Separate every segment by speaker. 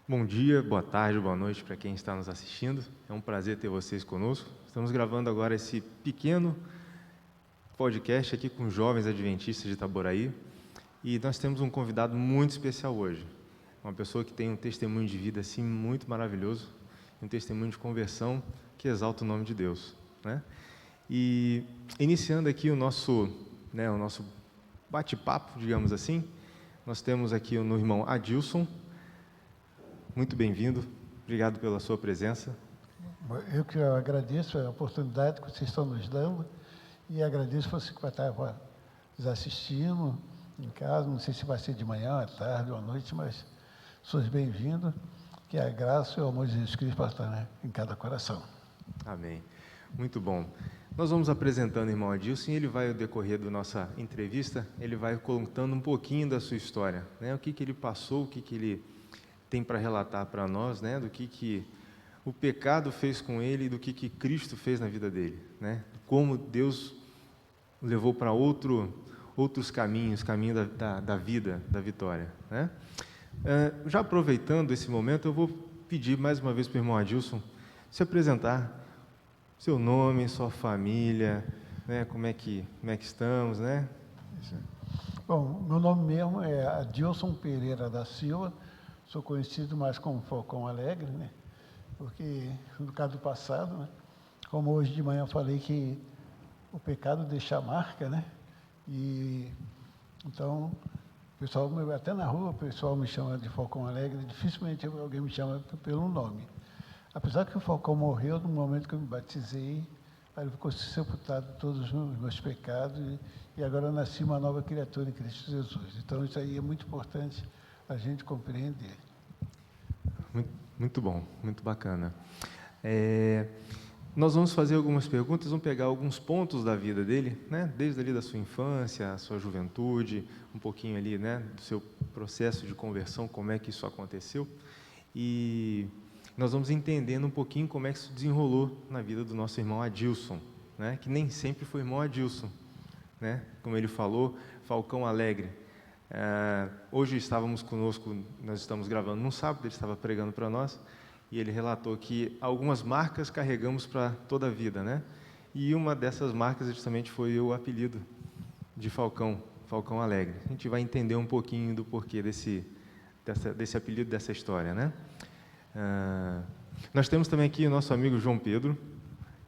Speaker 1: Bom dia, boa tarde, boa noite para quem está nos assistindo. É um prazer ter vocês conosco. Estamos gravando agora esse pequeno podcast aqui com jovens adventistas de Itaboraí. E nós temos um convidado muito especial hoje. Uma pessoa que tem um testemunho de vida assim muito maravilhoso, um testemunho de conversão que exalta o nome de Deus, né? E iniciando aqui o nosso bate-papo, digamos assim, nós temos aqui o irmão Adilson. Muito bem-vindo, obrigado pela sua presença.
Speaker 2: Eu que agradeço a oportunidade que vocês estão nos dando e agradeço você que vai estar nos assistindo em casa, não sei se vai ser de manhã, à tarde ou à noite, mas sois bem-vindos, que a graça e o amor de Jesus Cristo possam estar em cada coração.
Speaker 1: Amém. Muito bom. Nós vamos apresentando o irmão Adilson e ele vai, ao decorrer da nossa entrevista, ele vai contando um pouquinho da sua história, né? O que ele passou, o que ele tem para relatar para nós, né? Do que o pecado fez com ele e do que Cristo fez na vida dele, né? Como Deus o levou para outros caminhos, caminho da vida, da vitória, né? Já aproveitando esse momento, eu vou pedir mais uma vez para o irmão Adilson se apresentar, seu nome, sua família, né? Como é que estamos, né?
Speaker 2: Bom, meu nome mesmo é Adilson Pereira da Silva, sou conhecido mais como Falcão Alegre, né? Porque no caso do passado, né? Como hoje de manhã eu falei que o pecado deixa a marca, né? E então, o pessoal, até na rua, o pessoal me chama de Falcão Alegre, dificilmente alguém me chama pelo nome. Apesar que o Falcão morreu no momento que eu me batizei, ele ficou sepultado de todos os meus pecados e agora eu nasci uma nova criatura em Cristo Jesus. Então, isso aí é muito importante a gente compreender.
Speaker 1: Muito bom, muito bacana. Nós vamos fazer algumas perguntas, vamos pegar alguns pontos da vida dele, né? Desde ali da sua infância, a sua juventude, um pouquinho ali, né, do seu processo de conversão, como é que isso aconteceu. E nós vamos entendendo um pouquinho como é que isso desenrolou na vida do nosso irmão Adilson, né? Que nem sempre foi irmão Adilson, né? Como ele falou, Falcão Alegre. Hoje estávamos conosco, nós estamos gravando num sábado, ele estava pregando para nós, e ele relatou que algumas marcas carregamos para toda a vida, né? E uma dessas marcas justamente foi o apelido de Falcão Alegre. A gente vai entender um pouquinho do porquê desse apelido, dessa história, né? Nós temos também aqui o nosso amigo João Pedro,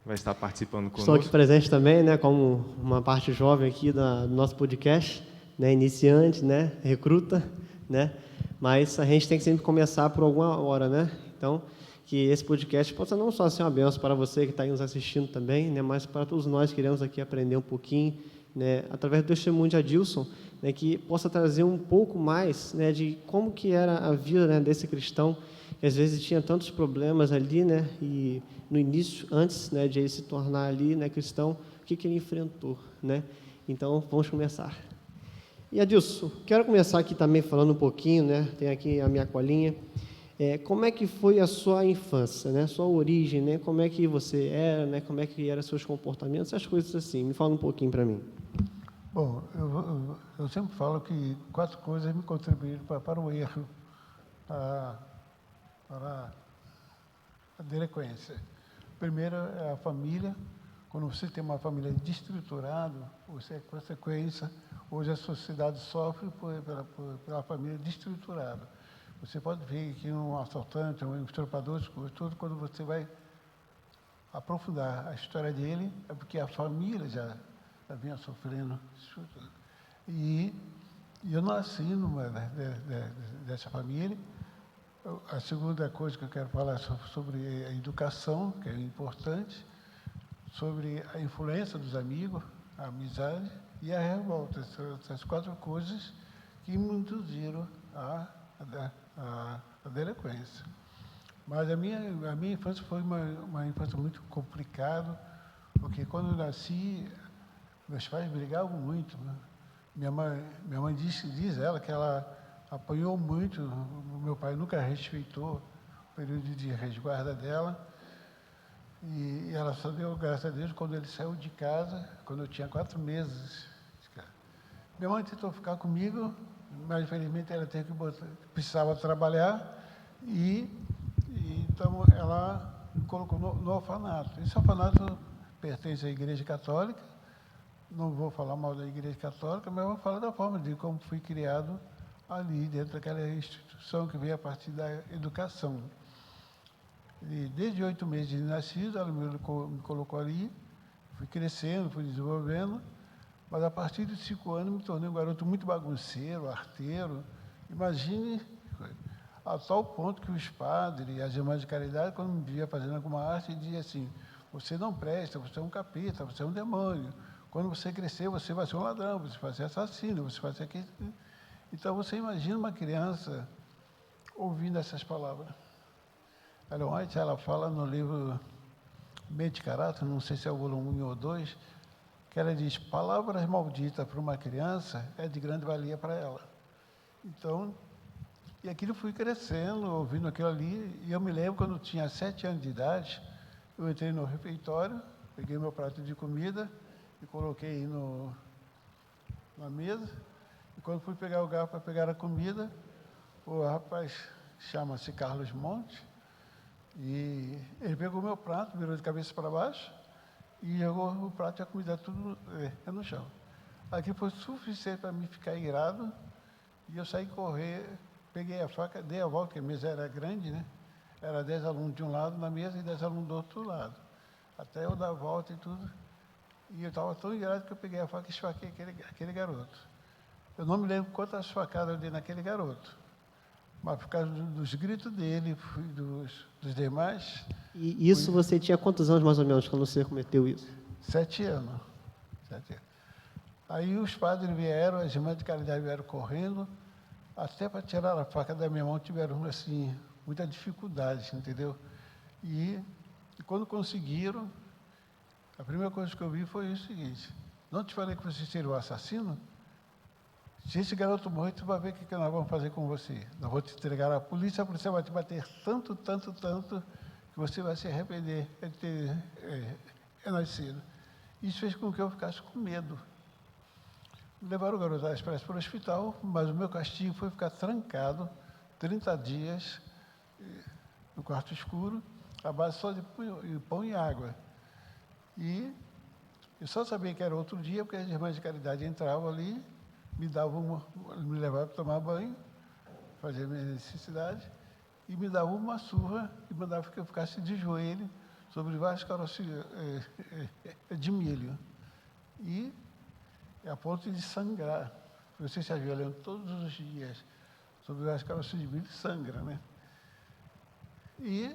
Speaker 1: que vai estar participando conosco.
Speaker 3: Estou aqui presente também, né, como uma parte jovem aqui do nosso podcast, né, iniciante, né, recruta, né, mas a gente tem que sempre começar por alguma hora, né, então que esse podcast possa não só ser uma bênção para você que está aí nos assistindo também, né, mas para todos nós que queremos aqui aprender um pouquinho, né, através do testemunho de Adilson, né, que possa trazer um pouco mais, né, de como que era a vida, né, desse cristão, que às vezes tinha tantos problemas ali, né, e no início, antes, né, de ele se tornar ali, né, cristão, o que ele enfrentou, né? Então, vamos começar. E Adilson, quero começar aqui também falando um pouquinho, né, tem aqui a minha colinha, como é que foi a sua infância, né, sua origem, né, como é que você era, né, como é que eram seus comportamentos, essas coisas assim, me fala um pouquinho para mim.
Speaker 2: Bom, eu sempre falo que 4 coisas me contribuíram para o erro, para a delinquência. Primeiro é a família. Quando você tem uma família desestruturada, você é consequência. Hoje a sociedade sofre pela família desestruturada. Você pode ver que um assaltante, um estuprador, tudo, quando você vai aprofundar a história dele, é porque a família já vinha sofrendo. E eu nasci dessa família. A segunda coisa que eu quero falar é sobre a educação, que é importante, sobre a influência dos amigos, a amizade e a revolta. Essas 4 coisas que me induziram à delinquência. Mas a minha infância foi uma infância muito complicada, porque quando eu nasci, meus pais brigavam muito, né? Minha mãe diz ela que ela apanhou muito, o meu pai nunca respeitou o período de resguarda dela, e ela só deu graças a Deus quando ele saiu de casa, quando eu tinha 4 meses. Minha mãe tentou ficar comigo, mas infelizmente ela precisava trabalhar, Então, ela me colocou no orfanato. Esse orfanato pertence à Igreja Católica. Não vou falar mal da Igreja Católica, mas vou falar da forma de como fui criado ali, dentro daquela instituição que veio a partir da educação. E desde 8 meses de nascido, ela me colocou ali, fui crescendo, fui desenvolvendo, mas a partir de 5 anos me tornei um garoto muito bagunceiro, arteiro. Imagine, a tal ponto que os padres e as irmãs de caridade, quando me via fazendo alguma arte, diziam assim: você não presta, você é um capeta, você é um demônio. Quando você crescer, você vai ser um ladrão, você vai ser assassino, você vai ser aquilo. Então, você imagina uma criança ouvindo essas palavras. Ellen White, ela fala no livro Mente e Caráter, não sei se é o volume 1 ou 2, que ela diz: palavras malditas para uma criança é de grande valia para ela. Então, e aquilo fui crescendo, ouvindo aquilo ali, e eu me lembro quando eu tinha 7 anos de idade, eu entrei no refeitório, peguei meu prato de comida e coloquei na mesa, e quando fui pegar o garfo para pegar a comida, o rapaz chama-se Carlos Monte, e ele pegou meu prato, virou de cabeça para baixo, e jogou o prato e a comida tudo no chão. Aqui foi suficiente para mim ficar irado, e eu saí correr, peguei a faca, dei a volta, porque a mesa era grande, né? Era 10 alunos de um lado na mesa e 10 alunos do outro lado. Até eu dar a volta e tudo. E eu estava tão irado que eu peguei a faca e esfaquei aquele garoto. Eu não me lembro quantas facadas eu dei naquele garoto, mas por causa dos gritos dele e dos demais...
Speaker 3: E isso você tinha quantos anos, mais ou menos, quando você cometeu isso?
Speaker 2: 7 anos. 7 anos. Aí os padres vieram, as irmãs de caridade vieram correndo, até para tirar a faca da minha mão tiveram, assim, muita dificuldade, entendeu? E quando conseguiram, a primeira coisa que eu vi foi o seguinte: não te falei que você seria o assassino? Se esse garoto morrer, tu vai ver o que nós vamos fazer com você. Nós vamos te entregar à polícia, a polícia vai te bater tanto, tanto, tanto, que você vai se arrepender de ter nascido. Isso fez com que eu ficasse com medo. Levaram o garoto às pressas para o hospital, mas o meu castigo foi ficar trancado 30 dias no quarto escuro, à base só de pão e água. E eu só sabia que era outro dia, porque as irmãs de caridade entravam ali, me levavam para tomar banho, fazer minha necessidade, e me davam uma surra e mandavam que eu ficasse de joelho sobre vários caroços de milho. E a ponto de sangrar. Você se ajoelhando todos os dias sobre vários caroços de milho, sangra, né? E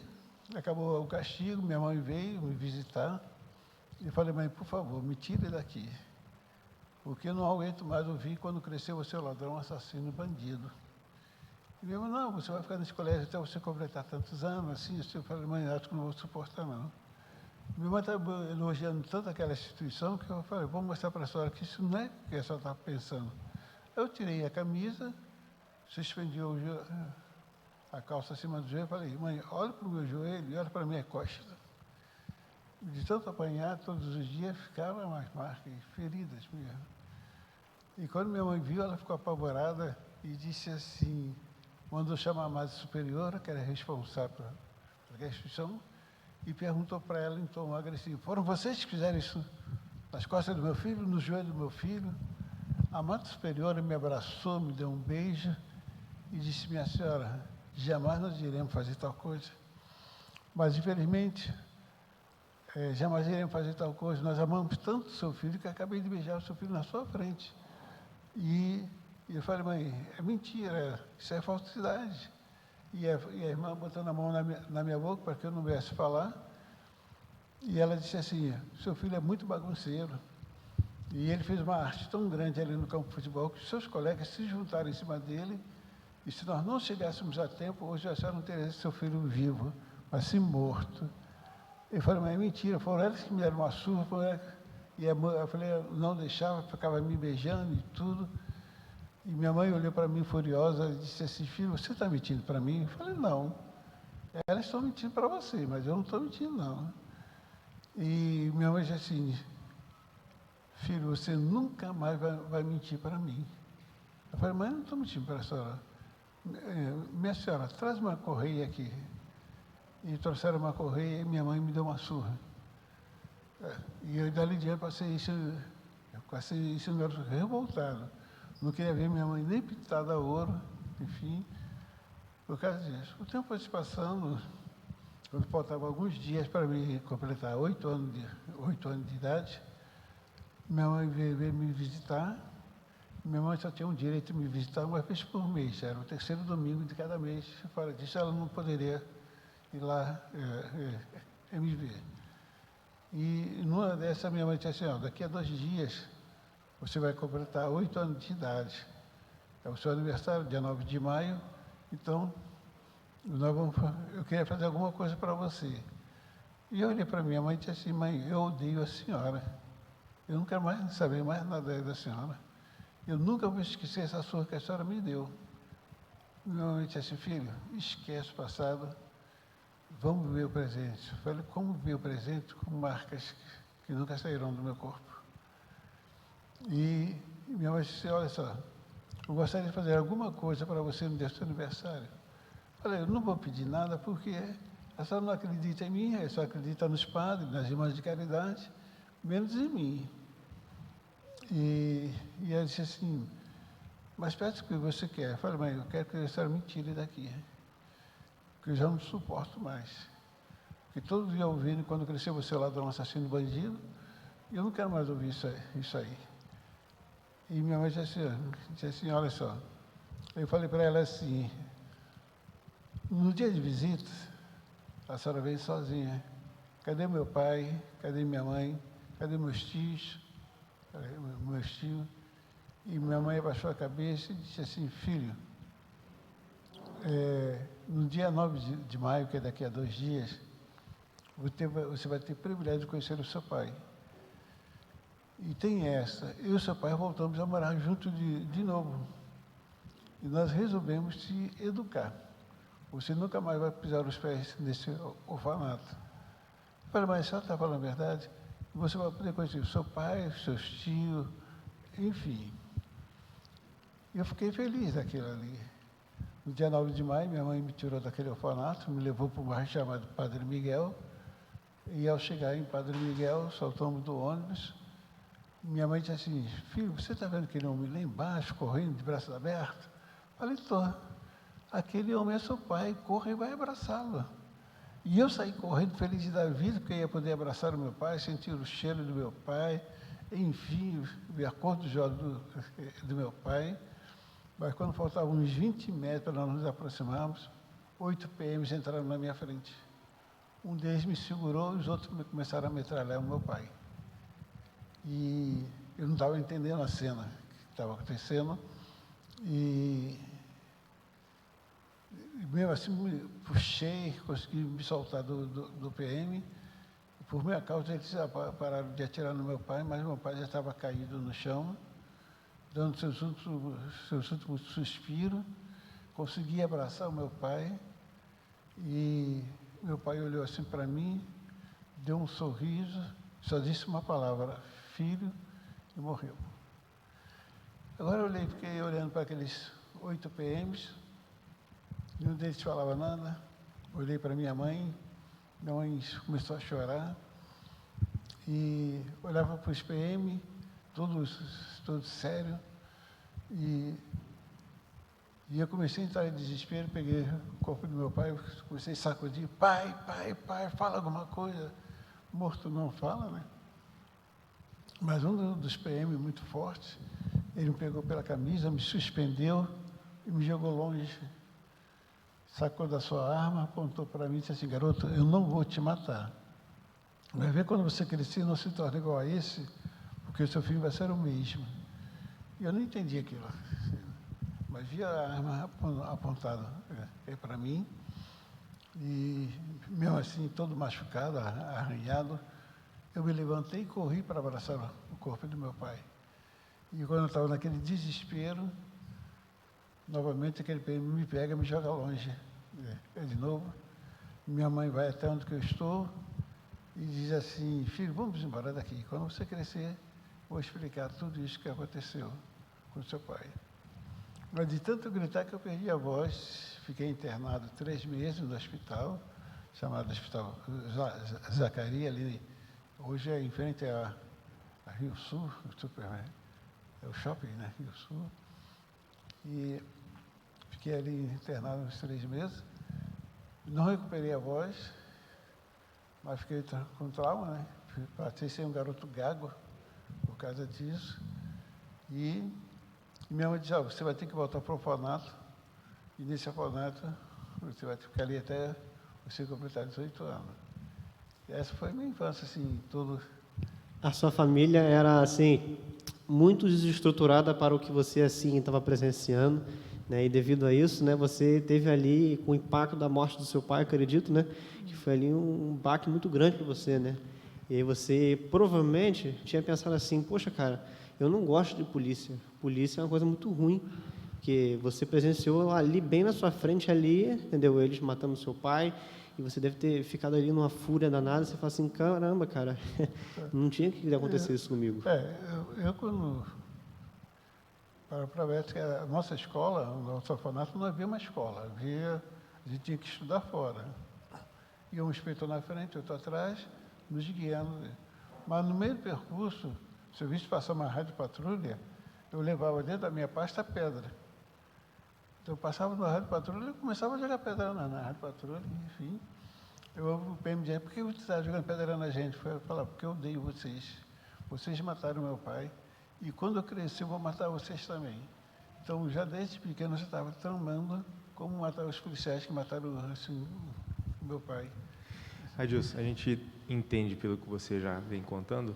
Speaker 2: acabou o castigo, minha mãe veio me visitar, e eu falei: mãe, por favor, me tire daqui, porque eu não aguento mais ouvir: quando crescer você é ladrão, assassino, bandido. E minha mãe: não, você vai ficar nesse colégio até você completar tantos anos, assim. Eu falei: mãe, acho que não vou suportar, não. Minha mãe estava elogiando tanto aquela instituição que eu falei: vou mostrar para a senhora que isso não é o que a senhora está pensando. Eu tirei a camisa, suspendi a calça acima do joelho e falei: mãe, olha para o meu joelho e olha para a minha costa. De tanto apanhar, todos os dias, ficaram umas marcas, feridas mesmo. E quando minha mãe viu, ela ficou apavorada e disse assim, mandou chamar a madre superiora, que era responsável por aquela instituição, e perguntou para ela em tom agressivo: foram vocês que fizeram isso nas costas do meu filho, no joelho do meu filho? A madre superiora me abraçou, me deu um beijo e disse: minha senhora, jamais nós iremos fazer tal coisa. Mas, infelizmente, jamais iremos fazer tal coisa. Nós amamos tanto o seu filho que acabei de beijar o seu filho na sua frente. E eu falei: mãe, é mentira, isso é falsidade. E a irmã botando a mão na minha boca para que eu não viesse falar. E ela disse assim: seu filho é muito bagunceiro. E ele fez uma arte tão grande ali no campo de futebol que os seus colegas se juntaram em cima dele. E se nós não chegássemos a tempo, hoje a senhora não teria seu filho vivo, mas sim morto. Eu falei: mas é mentira, foram eles que me deram uma surra. E eu falei: eu não deixava, ficava me beijando e tudo. E minha mãe olhou para mim furiosa e disse assim: filho, você está mentindo para mim? Eu falei: não, elas estão mentindo para você, mas eu não estou mentindo, não. E minha mãe disse assim: filho, você nunca mais vai mentir para mim. Eu falei: mas eu não estou mentindo para a senhora. Minha senhora, traz uma correia aqui. E trouxeram uma correia e minha mãe me deu uma surra. E eu, dali em diante, passei isso revoltado. Não queria ver minha mãe nem pintada a ouro, enfim, por causa disso. O tempo foi se passando, quando faltavam alguns dias para me completar 8 anos de idade, minha mãe veio me visitar. Minha mãe só tinha um direito de me visitar uma vez por mês, era o terceiro domingo de cada mês. Fora disso, ela não poderia ir lá me ver. E numa dessas, minha mãe disse assim, ó, daqui a 2 dias, você vai completar 8 anos de idade. É o seu aniversário, dia 9 de maio, então eu queria fazer alguma coisa para você. E eu olhei para minha mãe e disse assim, mãe, eu odeio a senhora. Eu não quero mais saber mais nada da senhora. Eu nunca vou esquecer essa surra que a senhora me deu. Minha mãe disse assim, filho, esquece o passado, vamos ver o presente. Eu falei, como ver o presente com marcas que nunca saíram do meu corpo? E minha mãe disse, olha só, eu gostaria de fazer alguma coisa para você no dia do seu aniversário. Eu falei, eu não vou pedir nada porque a senhora não acredita em mim, a senhora acredita nos padres, nas irmãs de caridade, menos em mim. E ela disse assim, mas peça o que você quer. Eu falei, mãe, eu quero que a senhora me tire daqui, porque eu já não suporto mais. Porque todo dia ouvindo, quando crescer você é ladrão, assassino, bandido, eu não quero mais ouvir isso aí. E minha mãe disse assim, olha só, eu falei para ela assim, no dia de visita, a senhora veio sozinha. Cadê meu pai? Cadê minha mãe? Cadê meus tios? Meus tios? E minha mãe abaixou a cabeça e disse assim, filho, no dia 9 de maio, que é daqui a 2 dias, você vai ter o privilégio de conhecer o seu pai. E tem essa, eu e o seu pai voltamos a morar juntos de novo. E nós resolvemos te educar. Você nunca mais vai pisar os pés nesse orfanato. Eu falei, mas a senhora está falando a verdade? Você vai poder conhecer o seu pai, os seus tios, enfim. Eu fiquei feliz daquilo ali. No dia 9 de maio, minha mãe me tirou daquele orfanato, me levou para um bairro chamado Padre Miguel. E ao chegar em Padre Miguel, saltamos do ônibus. Minha mãe disse assim, filho, você está vendo aquele homem lá embaixo, correndo de braços abertos? Falei, estou. Aquele homem é seu pai, corra e vai abraçá-lo. E eu saí correndo feliz da vida, porque eu ia poder abraçar o meu pai, sentir o cheiro do meu pai, enfim, ver a cor dos olhos do meu pai. Mas quando faltavam uns 20 metros para nós nos aproximarmos, 8 PMs entraram na minha frente. Um deles me segurou e os outros começaram a metralhar o meu pai. E eu não estava entendendo a cena que estava acontecendo. E mesmo assim, me puxei, consegui me soltar do PM. E por minha causa, eles pararam de atirar no meu pai, mas meu pai já estava caído no chão, dando seus últimos suspiros. Consegui abraçar o meu pai e meu pai olhou assim para mim, deu um sorriso, só disse uma palavra, filho, e morreu. Agora eu fiquei olhando para aqueles 8 PMs, nenhum deles falava nada. Olhei para minha mãe começou a chorar, e olhava para os PM, todos sérios, e eu comecei a entrar em desespero, peguei o corpo do meu pai, comecei a sacudir, pai, fala alguma coisa. Morto não fala, né? Mas um dos PM muito fortes, ele me pegou pela camisa, me suspendeu e me jogou longe. Sacou da sua arma, apontou para mim e disse assim, garoto, eu não vou te matar. Vai ver quando você crescer, não se torna igual a esse, porque o seu fim vai ser o mesmo. E eu não entendi aquilo. Mas via a arma apontada para mim, e mesmo assim, todo machucado, arranhado, eu me levantei e corri para abraçar o corpo do meu pai. E quando eu estava naquele desespero, novamente aquele PM me pega e me joga longe. De novo, minha mãe vai até onde que eu estou e diz assim, filho, vamos embora daqui. Quando você crescer, vou explicar tudo isso que aconteceu com o seu pai. Mas de tanto gritar que eu perdi a voz, fiquei internado 3 meses no hospital, chamado Hospital Zacarias, ali, hoje é em frente a Rio Sul, é o shopping, né, Rio Sul. E fiquei ali internado uns 3 meses, não recuperei a voz, mas fiquei com trauma, né? Passei a ser um garoto gago por causa disso. E minha mãe disse, você vai ter que voltar para o orfanato, e nesse orfanato você vai ficar ali até você completar 18 anos. E essa foi a minha infância, assim, tudo.
Speaker 3: A sua família era, assim, muito desestruturada para o que você, assim, estava presenciando, né? E devido a isso, né, você teve ali, com o impacto da morte do seu pai, acredito, né, que foi ali um baque muito grande para você, né? E aí você provavelmente tinha pensado assim, poxa, cara, eu não gosto de polícia. Polícia é uma coisa muito ruim, porque você presenciou ali, bem na sua frente ali, entendeu? Eles matando seu pai, e você deve ter ficado ali numa fúria danada, você fala assim, caramba, cara, não tinha que acontecer isso comigo.
Speaker 2: Eu quando, para ver que a nossa escola, o nosso orfanato, não havia uma escola, a gente tinha que estudar fora. E um inspetor na frente, outro atrás, nos guiando. Mas no meio do percurso, se eu visse passar uma rádio patrulha, eu levava dentro da minha pasta pedra. Então eu passava na rádio patrulha e começava a jogar pedra na rádio patrulha, enfim. O PM dizia, por que você está jogando pedra na gente? Foi falar, porque eu odeio vocês. Vocês mataram meu pai e quando eu crescer eu vou matar vocês também. Então já desde pequeno eu já estava tramando como matar os policiais que mataram assim, o meu pai.
Speaker 1: Adilson, a gente entende, pelo que você já vem contando,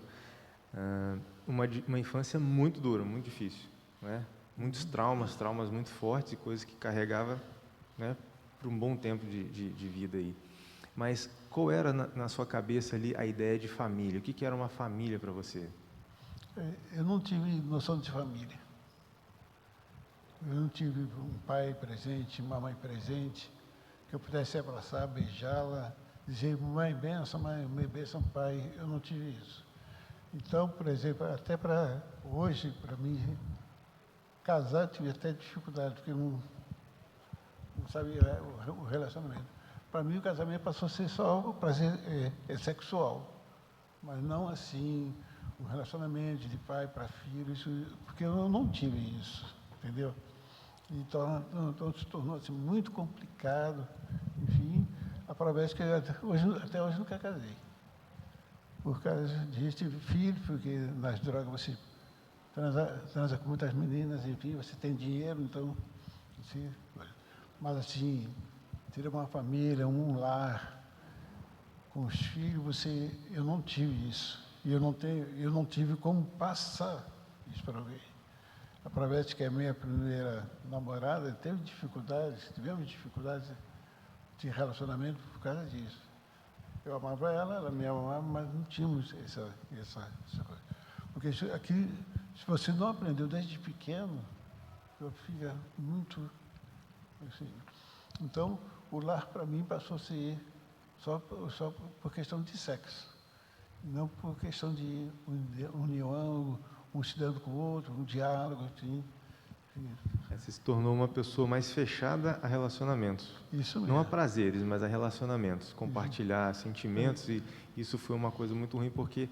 Speaker 1: uma infância muito dura, muito difícil, né? Muitos traumas muito fortes e coisas que carregava, né, por um bom tempo de vida aí. Mas qual era na sua cabeça ali a ideia de família? O que era uma família para você?
Speaker 2: Eu não tive noção de família. Eu não tive um pai presente, uma mãe presente, que eu pudesse abraçar, beijá-la, dizer, mãe, benção, pai. Eu não tive isso. Então, por exemplo, até para hoje, para mim, casar, tive até dificuldade, porque eu não sabia o relacionamento. Para mim, o casamento passou a ser só o prazer sexual, mas não assim, um relacionamento de pai para filho, isso, porque eu não tive isso, entendeu? Então se tornou assim, muito complicado, enfim, através que até hoje nunca casei. Por causa disso, tive filho, porque nas drogas você transa com muitas meninas, enfim, você tem dinheiro, então, assim, mas assim, ter uma família, um lar, com os filhos, eu não tive isso. E eu não tive como passar isso para alguém. Através que a minha primeira namorada tivemos dificuldades de relacionamento por causa disso. Eu amava ela me amava, mas não tínhamos essa coisa. Porque aqui, se você não aprendeu desde pequeno, fica muito assim. Então, o lar para mim passou a ser só por questão de sexo, não por questão de união, um se dando com o outro, um diálogo, assim.
Speaker 1: Você se tornou uma pessoa mais fechada a relacionamentos.
Speaker 2: Isso mesmo.
Speaker 1: Não a prazeres, mas a relacionamentos. Compartilhar sentimentos, e isso foi uma coisa muito ruim, porque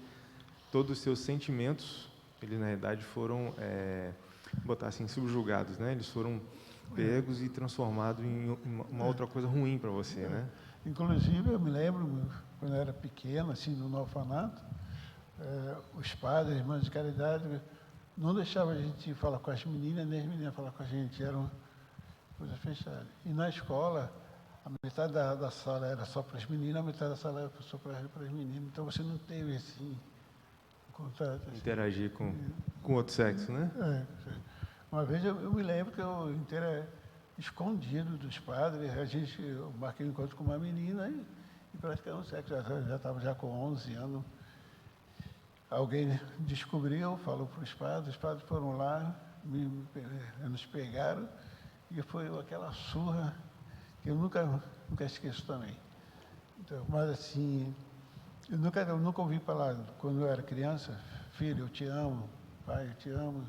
Speaker 1: todos os seus sentimentos, eles na realidade foram, botar assim, subjugados, né? Eles foram pegos e transformados em uma outra coisa ruim para você, né?
Speaker 2: Inclusive, eu me lembro, quando eu era pequeno, assim, no orfanato, os padres, as irmãs de caridade, não deixavam a gente falar com as meninas, nem as meninas falar com a gente, eram coisas fechadas. E na escola, a metade da sala era só para as meninas, a metade da sala era só para as meninas. Então você não teve assim, contato. Assim.
Speaker 1: Interagir com outro sexo, né?
Speaker 2: Uma vez eu me lembro que eu inteiro escondido dos padres, eu marquei um encontro com uma menina e praticamos sexo, já estava já com 11 anos. Alguém descobriu, falou para os padres foram lá, nos pegaram, e foi aquela surra que eu nunca esqueço também. Então, mas assim, eu nunca ouvi falar, quando eu era criança, filho, eu te amo, pai, eu te amo,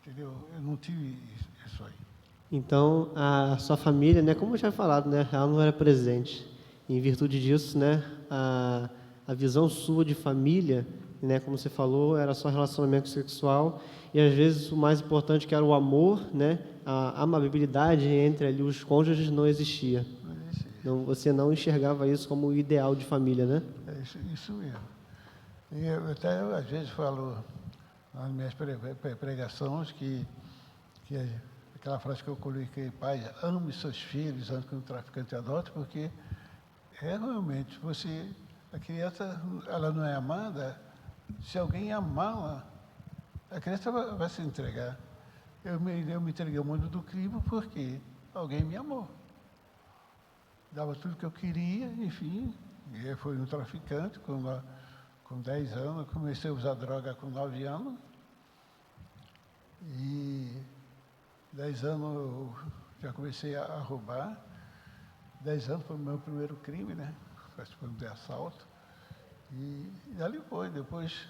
Speaker 2: entendeu? Eu não tive isso aí.
Speaker 3: Então, a sua família, né, como eu já falado, né, ela não era presente. Em virtude disso, né, a visão sua de família, né, como você falou, era só relacionamento sexual e às vezes o mais importante que era o amor, né, a amabilidade entre ali os cônjuges não existia.
Speaker 2: Não existia.
Speaker 3: Não, você não enxergava isso como o ideal de família, né?
Speaker 2: É isso mesmo. E eu até às vezes falo nas minhas pregações que aquela frase que eu coloquei, pai, ame seus filhos antes que um traficante adote, porque realmente a criança, ela não é amada, se alguém amá-la, a criança vai se entregar. Eu me entreguei ao mundo do crime porque alguém me amou. Dava tudo que eu queria, enfim, e foi um traficante com 10 anos, comecei a usar droga com 9 anos, e 10 anos eu já comecei a roubar. 10 anos foi o meu primeiro crime, né? Participando de assalto. E ali foi. Depois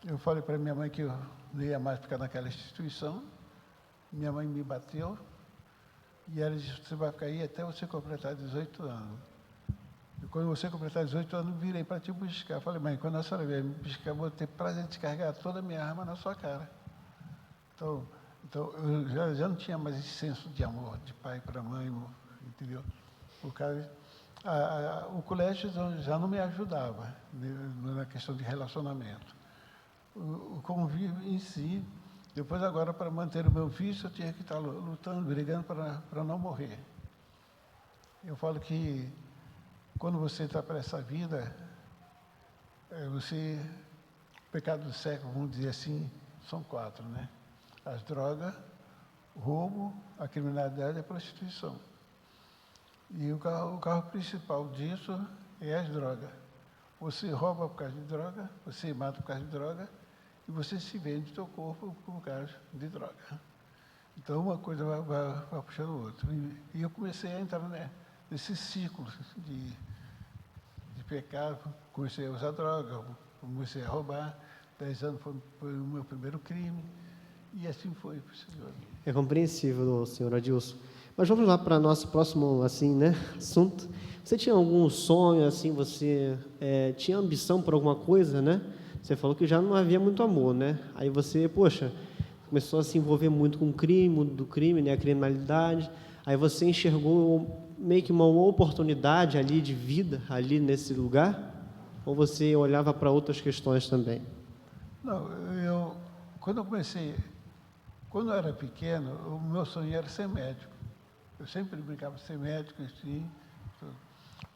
Speaker 2: eu falei para minha mãe que eu não ia mais ficar naquela instituição. Minha mãe me bateu e ela disse, você vai ficar aí até você completar 18 anos. E quando você completar 18 anos, virei para te buscar. Falei, mãe, quando a senhora vier me buscar, eu vou ter prazer de descarregar toda a minha arma na sua cara. Então eu já não tinha mais esse senso de amor, de pai para mãe, entendeu? Por causa, o colégio já não me ajudava na questão de relacionamento. O convívio em si, depois agora para manter o meu vício, eu tinha que estar lutando, brigando para não morrer. Eu falo que quando você está para essa vida, o pecado do século, vamos dizer assim, são 4, né? As drogas, o roubo, a criminalidade e a prostituição. E o carro principal disso é as drogas. Você rouba por causa de droga, você mata por causa de droga, e você se vende o seu corpo por causa de droga. Então, uma coisa vai puxando a outra. E eu comecei a entrar nesse ciclo de pecado, comecei a usar droga, comecei a roubar. 10 anos foi o meu primeiro crime, e assim foi, Senhor.
Speaker 3: É compreensível, senhor Adilson. Mas vamos lá para nosso próximo, assim, né, assunto. Você tinha algum sonho, assim, você tinha ambição por alguma coisa, né? Você falou que já não havia muito amor, né? Aí você, poxa, começou a se envolver muito com o crime, do crime, né, a criminalidade. Aí você enxergou meio que uma oportunidade ali de vida, ali nesse lugar? Ou você olhava para outras questões também?
Speaker 2: Não, quando eu era pequeno, o meu sonho era ser médico. Eu sempre brincava de ser médico, assim.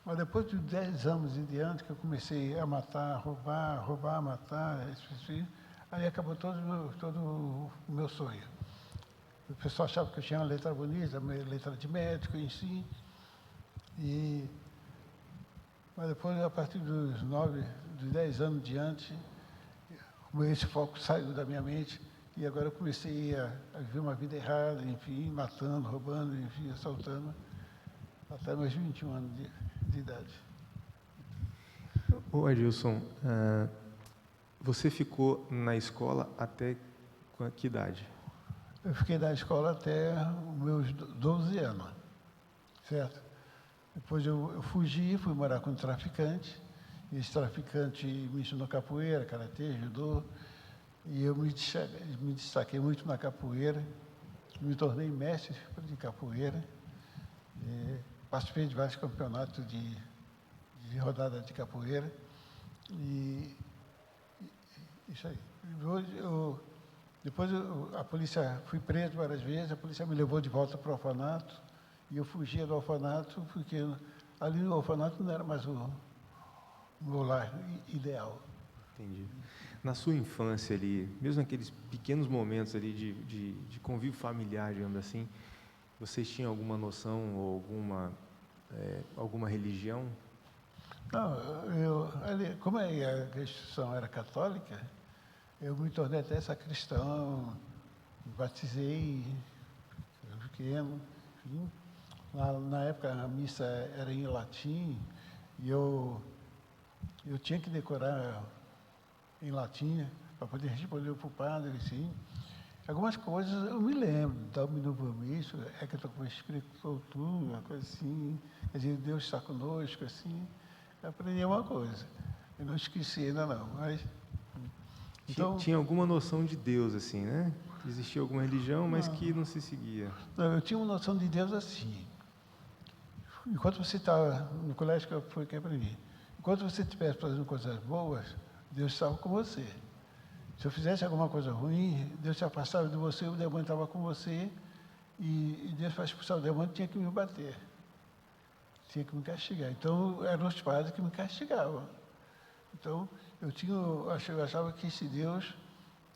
Speaker 2: Mas depois de 10 anos em diante, que eu comecei a matar, roubar, matar, assim, aí acabou todo o meu sonho. O pessoal achava que eu tinha uma letra bonita, letra de médico em si. Mas depois, a partir dos 10 anos em diante, esse foco saiu da minha mente. E agora eu comecei a viver uma vida errada, enfim, matando, roubando, enfim, assaltando, até meus 21 anos de idade.
Speaker 1: Ô Adilson, você ficou na escola até que idade?
Speaker 2: Eu fiquei na escola até os meus 12 anos, certo? Depois eu fugi, fui morar com um traficante, e esse traficante me ensinou capoeira, karatê, judô, e eu me destaquei muito na capoeira, me tornei mestre de capoeira, participei de vários campeonatos de rodada de capoeira, e isso aí. Depois a polícia, fui preso várias vezes, a polícia me levou de volta para o orfanato, e eu fugia do orfanato, porque ali no orfanato não era mais o meu lar ideal.
Speaker 1: Entendi. Na sua infância ali, mesmo naqueles pequenos momentos ali de convívio familiar, digamos assim, vocês tinham alguma noção ou alguma religião?
Speaker 2: Não, como a instituição era católica, eu me tornei até sacristão, me batizei, pequeno, enfim. Na época a missa era em latim, e eu tinha que decorar em latim para poder responder para o padre, assim. Algumas coisas eu me lembro, Domino Vomício, é que eu estou com o Espírito tu, uma coisa assim, quer dizer, Deus está conosco, assim. Eu aprendi uma coisa. Eu não esqueci ainda não, mas... Então,
Speaker 1: Tinha alguma noção de Deus, assim, né? Existia alguma religião, mas que não se seguia.
Speaker 2: não, eu tinha uma noção de Deus assim. Enquanto você está no colégio, que foi que eu aprendi. Enquanto você estiver fazendo coisas boas, Deus estava com você. Se eu fizesse alguma coisa ruim, Deus se afastava de você, o demônio estava com você, e Deus, para expulsar o demônio, tinha que me bater. Tinha que me castigar. Então, eram os padres que me castigavam. Então, eu achava que esse Deus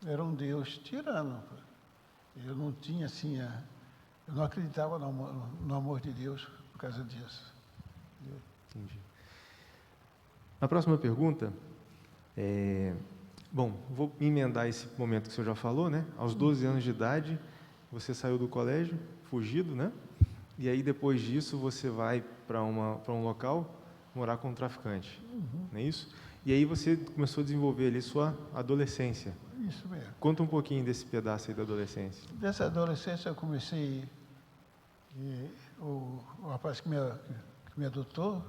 Speaker 2: era um Deus tirano. Eu não tinha, assim, eu não acreditava no amor de Deus por causa disso.
Speaker 1: Entendi. A próxima pergunta bom, vou emendar esse momento que o senhor já falou, né? Aos 12 anos de idade, você saiu do colégio, fugido, né? E aí, depois disso, você vai para um local morar com um traficante, não é isso? E aí você começou a desenvolver ali sua adolescência.
Speaker 2: Isso mesmo.
Speaker 1: Conta um pouquinho desse pedaço aí da adolescência.
Speaker 2: Dessa adolescência eu comecei, o rapaz que me adotou,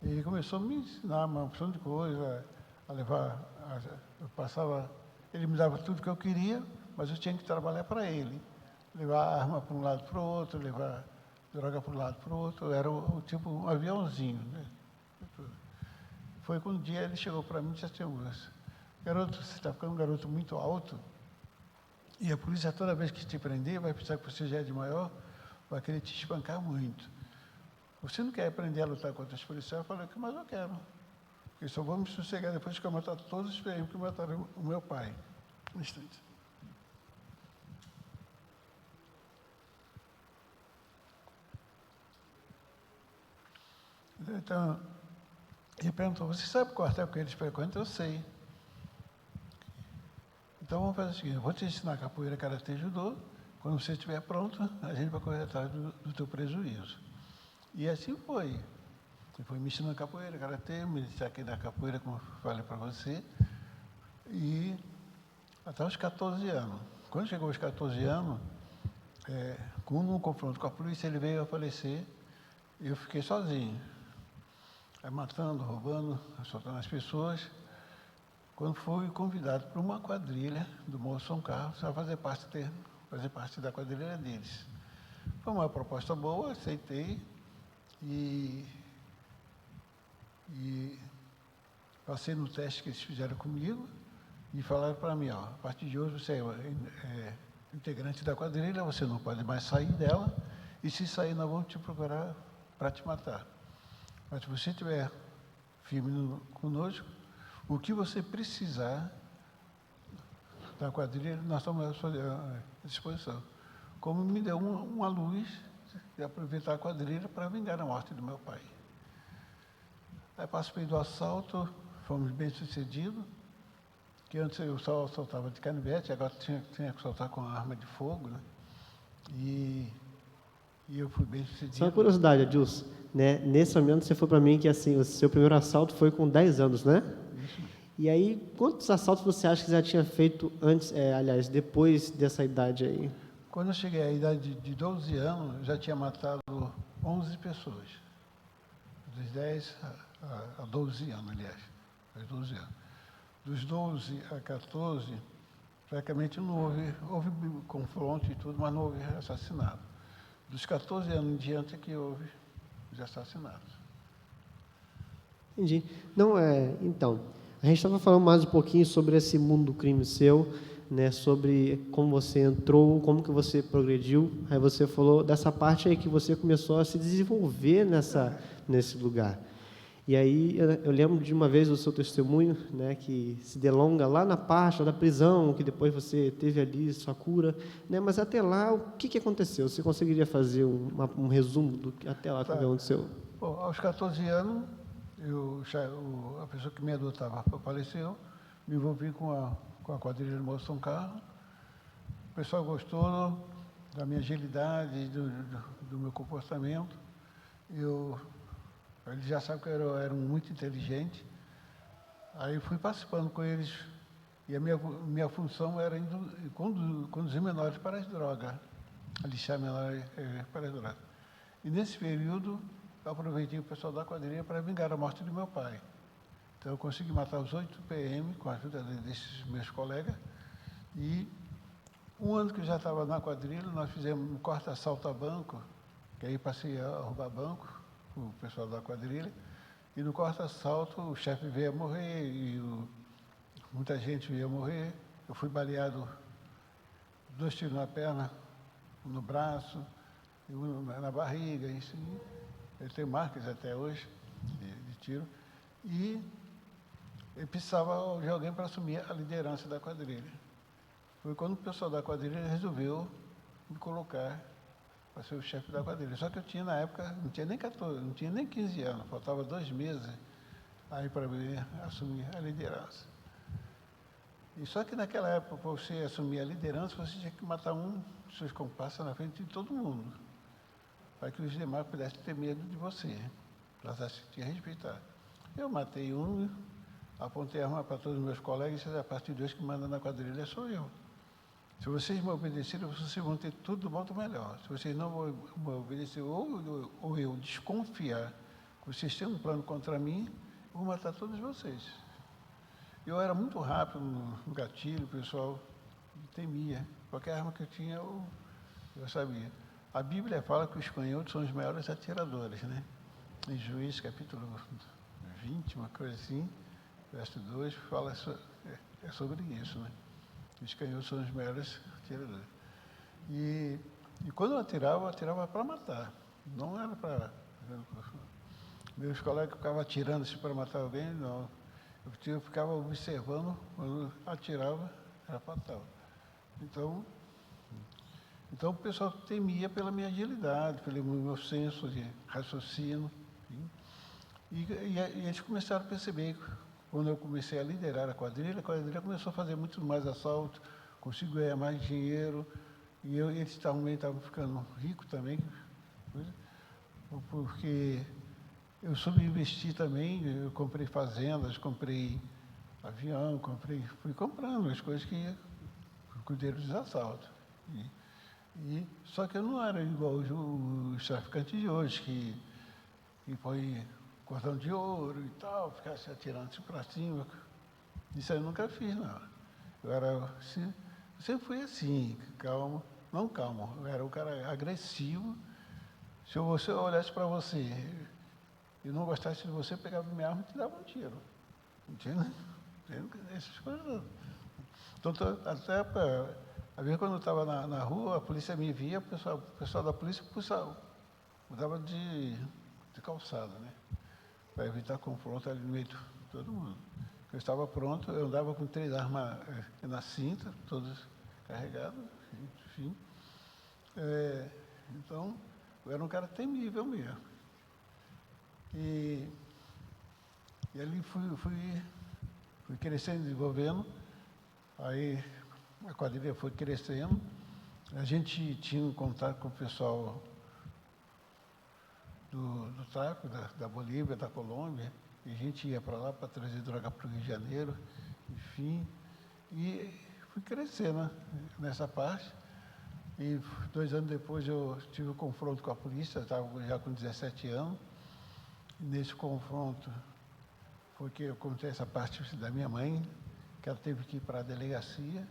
Speaker 2: ele começou a me ensinar uma opção de coisa, a levar, eu passava, ele me dava tudo que eu queria, mas eu tinha que trabalhar para ele. Levar arma para um lado para o outro, levar droga para um lado para o outro, era tipo um aviãozinho, né? Foi quando um dia ele chegou para mim e disse assim, garoto, você está ficando um garoto muito alto, e a polícia toda vez que te prender, vai pensar que você já é de maior, vai querer te espancar muito. Você não quer aprender a lutar contra os policiais? Eu falei, mas eu quero. Porque só vou me sossegar depois que eu matar todos os PM que mataram o meu pai. Um instante. Então, ele perguntou, você sabe o quartel que eles frequentam? Eu sei. Então, vamos fazer o seguinte, eu vou te ensinar capoeira, karatê e judô. Quando você estiver pronto, a gente vai correr atrás do teu prejuízo. E assim foi. Ele foi me ensinando capoeira, karatê, me destaquei da capoeira, como eu falei para você. E até os 14 anos. Quando chegou aos 14 anos, com um confronto com a polícia, ele veio a falecer. E eu fiquei sozinho. Matando, roubando, assaltando as pessoas. Quando fui convidado para uma quadrilha do Morro São Carlos, a fazer parte da quadrilha deles. Foi uma proposta boa, aceitei e passei no teste que eles fizeram comigo e falaram para mim, a partir de hoje você é integrante da quadrilha, você não pode mais sair dela, e se sair nós vamos te procurar para te matar. Mas se você estiver firme conosco, o que você precisar da quadrilha, nós estamos à sua disposição. Como me deu uma luz de aproveitar a quadrilha para vingar a morte do meu pai. Aí participei do assalto, fomos bem-sucedidos, que antes eu só assaltava de canivete, agora tinha que soltar com arma de fogo, né? E eu fui bem-sucedido.
Speaker 3: Só uma curiosidade, Adilson, né? Nesse momento você falou para mim que assim, o seu primeiro assalto foi com 10 anos, né?
Speaker 2: Isso.
Speaker 3: E aí, quantos assaltos você acha que já tinha feito antes, aliás, depois dessa idade aí?
Speaker 2: Quando eu cheguei à idade de 12 anos, eu já tinha matado 11 pessoas. Dos 10 a 12 anos, aliás. Dos 12 anos. Dos 12 a 14, praticamente não houve confronto e tudo, mas não houve assassinato. Dos 14 anos em diante é que houve os assassinatos.
Speaker 3: Entendi. Não, então, a gente estava falando mais um pouquinho sobre esse mundo do crime seu, né, sobre como você entrou, como que você progrediu. Aí você falou dessa parte aí que você começou a se desenvolver nesse lugar. E aí eu lembro de uma vez o seu testemunho, né, que se delonga lá na parte da prisão, que depois você teve ali sua cura, né, mas até lá, o que aconteceu? Você conseguiria fazer um resumo do que até lá que aconteceu?
Speaker 2: Bom, aos 14 anos, a pessoa que me adotava faleceu, me envolvi com a quadrilha do Morro São Carlos. O pessoal gostou da minha agilidade, do meu comportamento. Eles já sabem que eu era muito inteligente. Aí fui participando com eles E a minha função era conduzir menores para as drogas, alixar menores para as drogas. E nesse período, eu aproveitei o pessoal da quadrilha para vingar a morte do meu pai. Então, eu consegui matar os 8 PM com a ajuda desses meus colegas. E um ano que eu já estava na quadrilha, nós fizemos um corta-assalto a banco, que aí passei a roubar banco, o pessoal da quadrilha. E no corta-assalto, o chefe veio a morrer e muita gente veio a morrer. Eu fui baleado, 2 tiros na perna, um no braço, e um na barriga. Isso, eu tenho marcas até hoje de tiro. E eu precisava de alguém para assumir a liderança da quadrilha. Foi quando o pessoal da quadrilha resolveu me colocar para ser o chefe da quadrilha. Só que eu tinha, na época, não tinha nem 14, não tinha nem 15 anos, faltava 2 meses aí para mim assumir a liderança. E só que naquela época, para você assumir a liderança, você tinha que matar um dos seus comparsas na frente de todo mundo, para que os demais pudessem ter medo de você, para se te respeitar. Eu matei um, apontei a arma para todos os meus colegas e disse, a partir de hoje que manda na quadrilha sou eu. Se vocês me obedecerem, vocês vão ter tudo do bom do melhor. Se vocês não me obedecerem, ou eu desconfiar que vocês têm um plano contra mim, eu vou matar todos vocês. Eu era muito rápido no gatilho, o pessoal temia. Qualquer arma que eu tinha, eu sabia. A Bíblia fala que os canhotos são os maiores atiradores, né? Em Juízes, capítulo 20, uma coisa assim, verso 2, fala sobre isso, né? Os canhotos são os melhores atiradores. E quando eu atirava para matar. Não era para... Meus colegas ficavam atirando para matar alguém, não. Eu ficava observando, quando atirava, era fatal. Então o pessoal temia pela minha agilidade, pelo meu senso de raciocínio. E eles começaram a perceber, quando eu comecei a liderar a quadrilha começou a fazer muito mais assalto, consigo ganhar mais dinheiro, e eles também estavam ficando ricos também, porque eu soube investir também, eu comprei fazendas, comprei avião, fui comprando as coisas que cuidei dos assaltos. Só que eu não era igual os traficantes de hoje, que põe cordão de ouro e tal, ficar se atirando para cima. Isso eu nunca fiz, não. Eu sempre fui assim, calmo, não calmo, eu era um cara agressivo. Se você olhasse para você e não gostasse de você, pegava minha arma e te dava um tiro. Entende? Essas coisas não. Então, até a vez quando eu estava na rua, a polícia me via, o pessoal da polícia mudava de calçada, né? Para evitar confronto ali no meio de todo mundo. Eu estava pronto, eu andava com 3 armas na cinta, todas carregadas, enfim. Então, eu era um cara temível mesmo. E ali fui crescendo, desenvolvendo, aí a quadrilha foi crescendo, a gente tinha um contato com o pessoal do tráfico, da Bolívia, da Colômbia, e a gente ia para lá para trazer droga para o Rio de Janeiro, enfim, e fui crescendo nessa parte. E 2 anos depois eu tive um confronto com a polícia, estava já com 17 anos, e nesse confronto foi que eu contei essa parte da minha mãe, que ela teve que ir para a delegacia,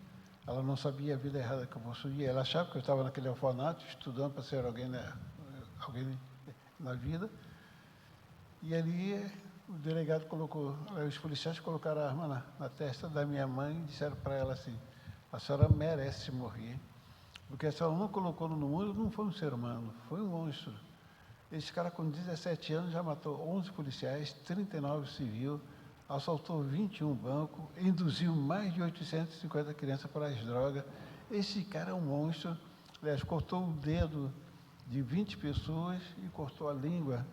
Speaker 2: ela não sabia a vida errada que eu possuía, ela achava que eu estava naquele orfanato, estudando para ser alguém na vida, e ali o delegado colocou, os policiais colocaram a arma na testa da minha mãe e disseram para ela assim, a senhora merece morrer, porque a senhora não colocou no mundo, não foi um ser humano, foi um monstro. Esse cara com 17 anos já matou 11 policiais, 39 civis, assaltou 21 bancos, induziu mais de 850 crianças para as drogas. Esse cara é um monstro, aliás, cortou o dedo de 20 pessoas e cortou a língua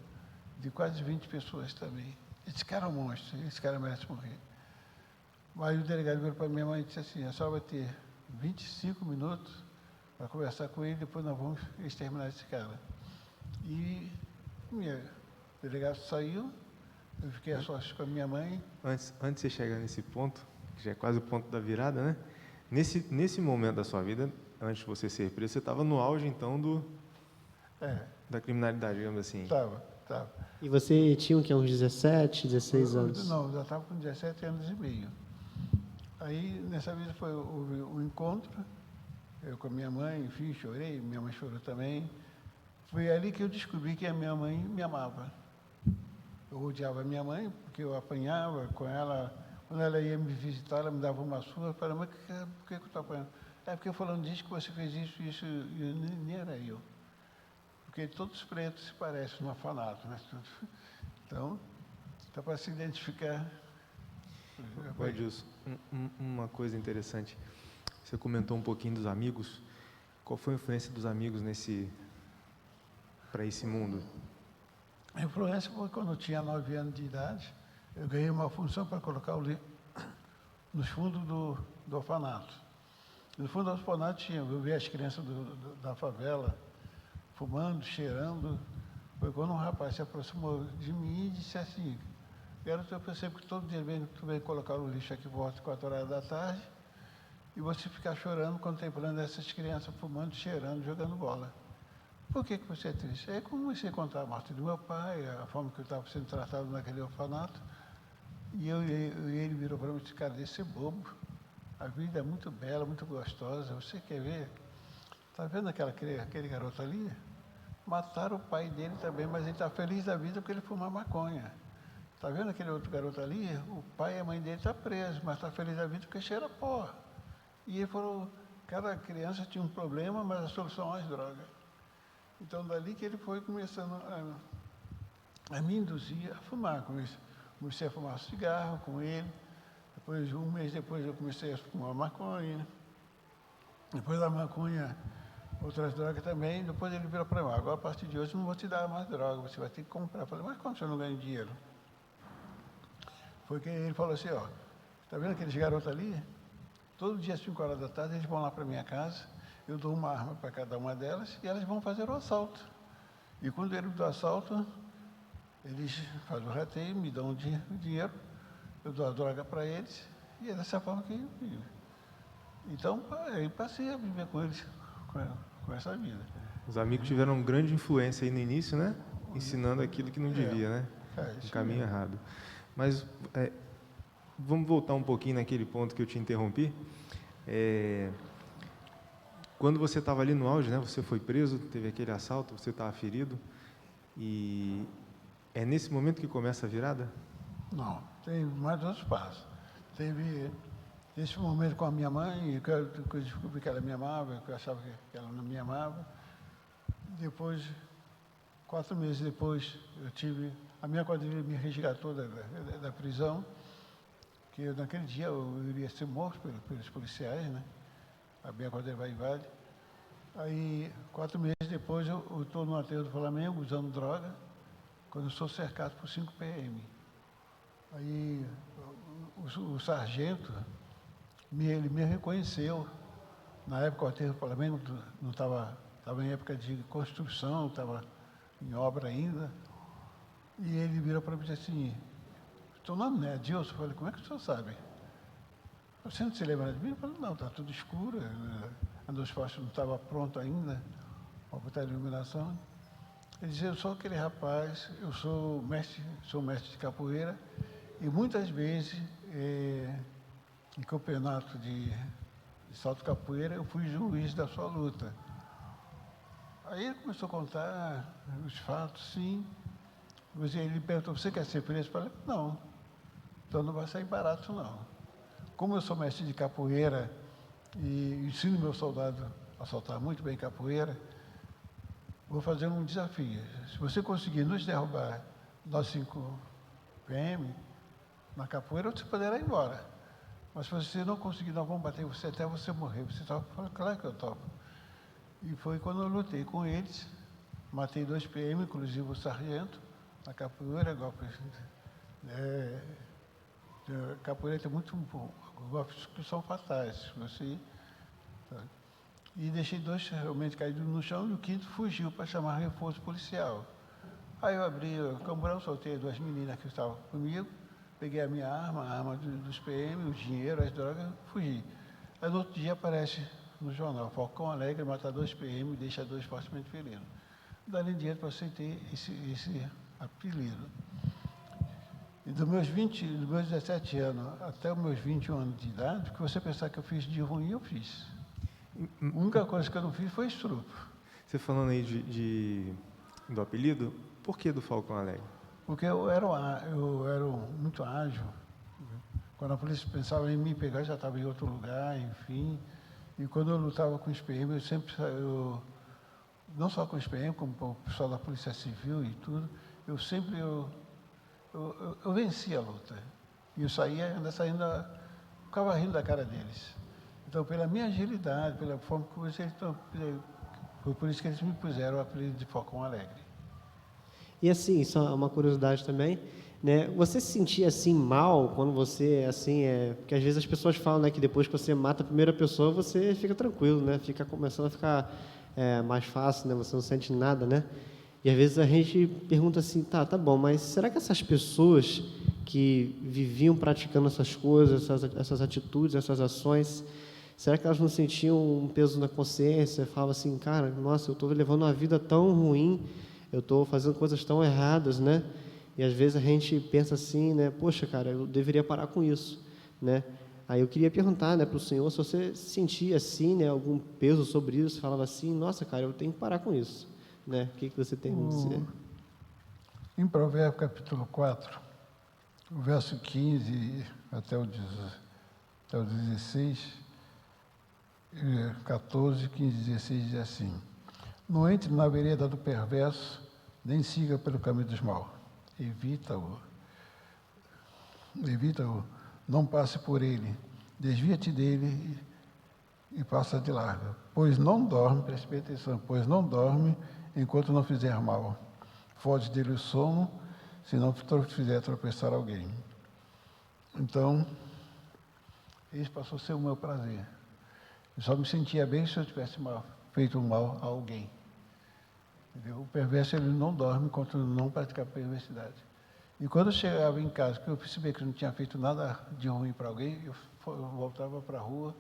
Speaker 2: de quase 20 pessoas também. Esse cara é um monstro, esse cara merece morrer. Aí o delegado veio para minha mãe e disse assim, a senhora vai ter 25 minutos para conversar com ele, depois nós vamos exterminar esse cara. E o delegado saiu, eu fiquei a sós com a minha mãe.
Speaker 1: Antes de você chegar nesse ponto, já é quase o ponto da virada, né? Nesse momento da sua vida, antes de você ser preso, você estava no auge, então, da criminalidade, digamos assim.
Speaker 2: Estava.
Speaker 3: E você tinha o quê? Uns 17, 16 anos?
Speaker 2: Não, eu já estava com 17 anos e meio. Aí, nessa vez, houve um encontro, eu com a minha mãe, enfim, chorei, minha mãe chorou também. Foi ali que eu descobri que a minha mãe me amava. Eu odiava a minha mãe, porque eu apanhava com ela. Quando ela ia me visitar, ela me dava uma surra. Eu falava, mas por que eu estou apanhando? É porque fulano disse que você fez isso, e nem era eu. Porque todos os pretos se parecem no orfanato, né? Então, dá para se identificar.
Speaker 1: Edilson, uma coisa interessante. Você comentou um pouquinho dos amigos. Qual foi a influência dos amigos para esse mundo?
Speaker 2: A influência foi quando eu tinha 9 anos de idade, eu ganhei uma função para colocar o livro nos fundos do orfanato. No fundo do orfanato eu via as crianças da favela fumando, cheirando. Foi quando um rapaz se aproximou de mim e disse assim, garoto, eu percebo que todo dia tu vem colocar o lixo aqui por volta de 4 horas da tarde e você ficar chorando, contemplando essas crianças fumando, cheirando, jogando bola. Por que você é triste? Aí comecei a contar a morte do meu pai, a forma que eu estava sendo tratado naquele orfanato. E ele virou para mim e disse, cara, esse é bobo. A vida é muito bela, muito gostosa. Você quer ver? Está vendo aquele garoto ali? Mataram o pai dele também, mas ele está feliz da vida porque ele fuma maconha. Está vendo aquele outro garoto ali? O pai e a mãe dele estão presos, mas está feliz da vida porque cheira pó. E ele falou, cada criança tinha um problema, mas a solução é as drogas. Então, dali que ele foi começando a me induzir a fumar. Comecei a fumar cigarro com ele. Depois, um mês depois, eu comecei a fumar maconha. Depois da maconha, outras drogas também. Depois ele virou para mim, agora a partir de hoje eu não vou te dar mais droga, você vai ter que comprar. Eu falei, mas como você não ganha dinheiro? Foi que ele falou assim, ó, está vendo aqueles garotos ali? Todo dia às 5 horas da tarde eles vão lá para minha casa, eu dou uma arma para cada uma delas e elas vão fazer o assalto. E quando eles do assalto, eles fazem o rateio, me dão dinheiro, eu dou a droga para eles e é dessa forma que eu vivo. Então, aí passei a viver com eles, com essa vida.
Speaker 1: Os amigos tiveram uma grande influência aí no início, né? Ensinando aquilo que não devia, né? Um caminho errado. Mas vamos voltar um pouquinho naquele ponto que eu te interrompi. Quando você estava ali no auge, né? Você foi preso, teve aquele assalto, você estava ferido. E é nesse momento que começa a virada?
Speaker 2: Não, tem mais outros passos. Teve esse momento com a minha mãe, que eu descobri que ela me amava, que eu achava que ela não me amava. Depois, 4 meses depois, a minha quadrilha me resgatou da prisão, que naquele dia eu iria ser morto pelos policiais, né? A minha quadrilha vai invade. Aí, 4 meses depois, eu estou no aterro do Flamengo, usando droga, quando eu sou cercado por 5 PM. Aí, o sargento, ele me reconheceu. Na época, o aterro do Flamengo não estava em época de construção, estava em obra ainda. E ele virou para mim e disse assim, seu nome não é Adilson? Eu falei, como é que o senhor sabe? Você não se lembra de mim? Eu falei, não, está tudo escuro, a luz forte não estava pronta ainda, para botar a iluminação. Ele dizia, eu sou aquele rapaz, eu sou mestre de capoeira, e muitas vezes, em campeonato de salto capoeira, eu fui juiz da sua luta. Aí ele começou a contar os fatos, sim. Ele perguntou, você quer ser preso? Eu falei, não, então não vai sair barato, não. Como eu sou mestre de capoeira e ensino meu soldado a soltar muito bem capoeira, vou fazer um desafio. Se você conseguir nos derrubar nós 5 PM na capoeira, você poderá ir embora. Mas se você não conseguir, nós vamos bater você até você morrer. Você topa? Eu falei, claro que eu topo. E foi quando eu lutei com eles, matei 2 PM, inclusive o sargento, na capoeira, golpe. Capoeira tem muito golpes que são fatais. E deixei 2 realmente caídos no chão e o 5º fugiu para chamar reforço policial. Aí eu abri o camburão, soltei 2 meninas que estavam comigo, peguei a minha arma, a arma dos PM, o dinheiro, as drogas, fugi. Aí no outro dia aparece no jornal, Falcão Alegre mata 2 PM e deixa 2 fortemente feridos. Dali em diante eu aceitei esse apelido. E dos meus 17 anos até os meus 21 anos de idade, o que você pensar que eu fiz de ruim, eu fiz. A única coisa que eu não fiz foi estupro.
Speaker 1: Você falando aí do apelido, por que do Falcão Alegre?
Speaker 2: Porque eu era muito ágil. Quando a polícia pensava em me pegar, eu já estava em outro lugar, enfim. E quando eu lutava com os PM, não só com os PM, como com o pessoal da Polícia Civil e tudo, eu vencia a luta. E eu ficava rindo da cara deles. Então, pela minha agilidade, pela forma que eles estão, foi por isso que eles me puseram o apelido de Falcão Alegre.
Speaker 3: E assim, só uma curiosidade também, né? Você se sentia assim mal quando você, assim, porque às vezes as pessoas falam, né, que depois que você mata a primeira pessoa, você fica tranquilo, né? Fica começando a ficar mais fácil, né? Você não sente nada, né? E às vezes a gente pergunta assim, tá bom, mas será que essas pessoas que viviam praticando essas coisas, essas atitudes, essas ações, será que elas não sentiam um peso na consciência? Falavam assim, cara, nossa, eu estou levando uma vida tão ruim, eu estou fazendo coisas tão erradas, né? E às vezes a gente pensa assim, né? Poxa, cara, eu deveria parar com isso, né? Aí eu queria perguntar, né, para o senhor se você sentia assim, né, algum peso sobre isso, falava assim, nossa, cara, eu tenho que parar com isso, né? O que você tem a dizer?
Speaker 2: Em Provérbios, capítulo 4, o verso 15 até o 16, 14, 15, 16 diz assim: não entre na vereda do perverso, nem siga pelo caminho dos maus. Evita-o, não passe por ele, desvia-te dele e passa de largo. Pois não dorme, preste bem atenção, pois não dorme enquanto não fizer mal. Foge dele o sono, se não fizer tropeçar alguém. Então, isso passou a ser o meu prazer. Eu só me sentia bem se eu tivesse feito mal a alguém. Entendeu? O perverso, ele não dorme enquanto não praticar perversidade. E quando eu chegava em casa, que eu percebi que eu não tinha feito nada de ruim para alguém, eu voltava para a rua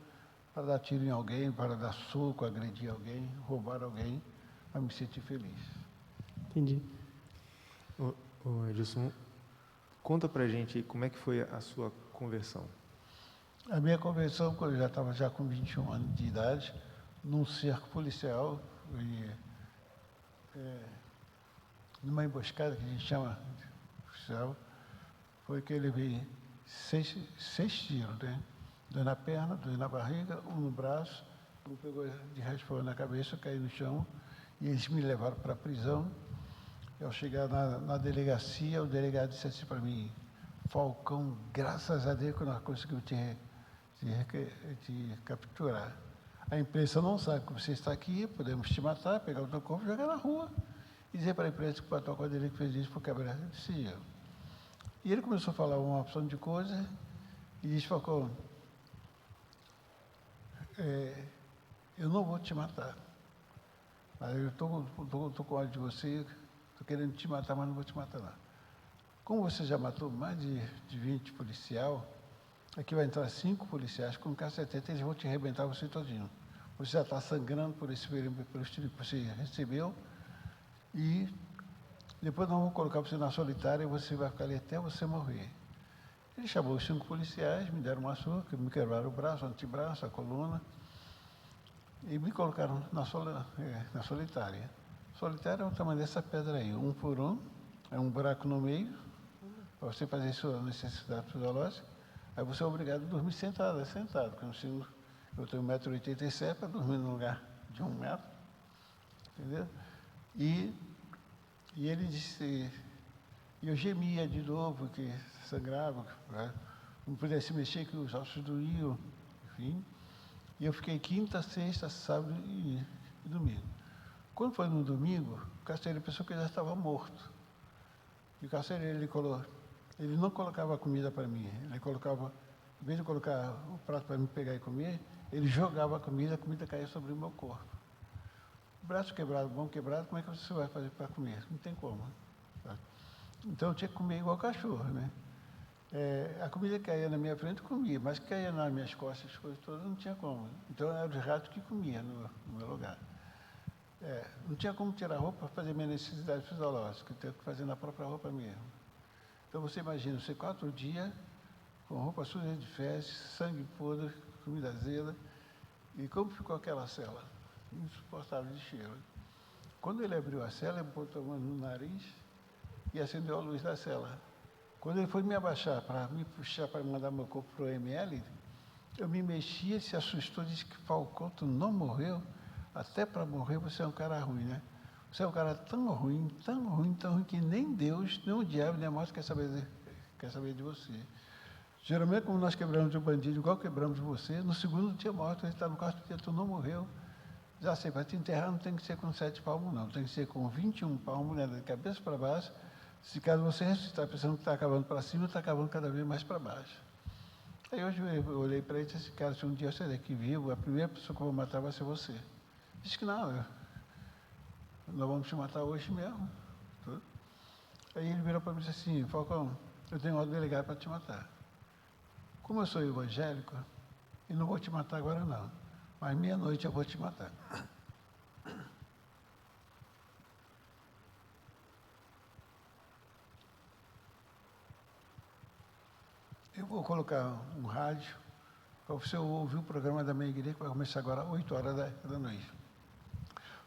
Speaker 2: para dar tiro em alguém, para dar soco, agredir alguém, roubar alguém, para me sentir feliz.
Speaker 3: Entendi.
Speaker 1: Ô Edilson, conta pra gente aí como é que foi a sua conversão.
Speaker 2: A minha conversão, quando eu já estava com 21 anos de idade, num cerco policial, numa emboscada que a gente chama policial, foi que ele veio 6 tiros, né? 2 na perna, 2 na barriga, 1 no braço, um pegou de raspão na cabeça, eu caí no chão, e eles me levaram para a prisão. Ao chegar na delegacia, o delegado disse assim para mim: Falcão, graças a Deus que nós conseguimos te capturar. A imprensa não sabe que você está aqui, podemos te matar, pegar o teu corpo e jogar na rua. E dizer para a imprensa que o protocolo dele fez isso por quebrar de sigilo. E ele começou a falar uma opção de coisas e disse: Falcão, eu não vou te matar. Mas eu estou com ódio de você, estou querendo te matar, mas não vou te matar, não. Como você já matou mais de 20 policial, aqui vai entrar 5 policiais com K-70, eles vão te arrebentar você todinho. Você já está sangrando por esse pelo estilo que você recebeu, e depois nós vamos colocar você na solitária e você vai ficar ali até você morrer. Ele chamou os 5 policiais, me deram uma surra, me quebraram o braço, o antebraço, a coluna, e me colocaram na solitária. Solitária é o tamanho dessa pedra aí, 1 por 1, é um buraco no meio, para você fazer sua necessidade fisiológica. Aí você é obrigado a dormir sentado, porque eu tenho 1,87 m para dormir num lugar de 1 metro, entendeu? E ele disse, e eu gemia de novo, porque sangrava, né? Não podia se mexer, que os ossos doíam, enfim. E eu fiquei quinta, sexta, sábado e domingo. Quando foi no domingo, o carcereiro pensou que eu já estava morto. E o carcereiro, ele não colocava comida para mim, ele colocava, em vez de colocar o prato para me pegar e comer, ele jogava a comida caía sobre o meu corpo. Braço quebrado, mão quebrada, como é que você vai fazer para comer? Não tem como. Tá? Então eu tinha que comer igual cachorro, né? A comida que caía na minha frente, comia, mas que caía nas minhas costas, as coisas todas, não tinha como. Então, era os ratos que comia no meu lugar. Não tinha como tirar roupa para fazer minha necessidade fisiológica, eu tenho que fazer na própria roupa mesmo. Então, você imagina, você 4 dias, com roupa suja de fezes, sangue podre, comida azeda, e como ficou aquela cela? Insuportável de cheiro. Quando ele abriu a cela, ele botou a mão no nariz e acendeu a luz da cela. Quando ele foi me abaixar para me puxar para mandar meu corpo para o ML, eu me mexi, ele se assustou, disse que Falcão, tu não morreu? Até para morrer você é um cara ruim, né? Você é um cara tão ruim, tão ruim, tão ruim, que nem Deus, nem o diabo, nem a morte quer saber de você. Geralmente, como nós quebramos de um bandido, igual quebramos de você, no segundo dia morto, ele está no quarto dia, tu não morreu. Já sei, para te enterrar não tem que ser com 7 palmos, não. Tem que ser com 21 palmos, né, de cabeça para baixo. Se caso você ressuscitar pensando que está acabando para cima, está acabando cada vez mais para baixo. Aí hoje eu olhei para ele e disse, cara, se um dia eu sair daqui vivo, a primeira pessoa que eu vou matar vai ser você. Disse que não, nós vamos te matar hoje mesmo. Aí ele virou para mim e disse assim, Falcão, eu tenho ordem delegada para te matar. Como eu sou evangélico, eu não vou te matar agora não, mas meia-noite eu vou te matar. Eu vou colocar um rádio para você ouvir o programa da minha igreja, que vai começar agora às 8 horas da noite.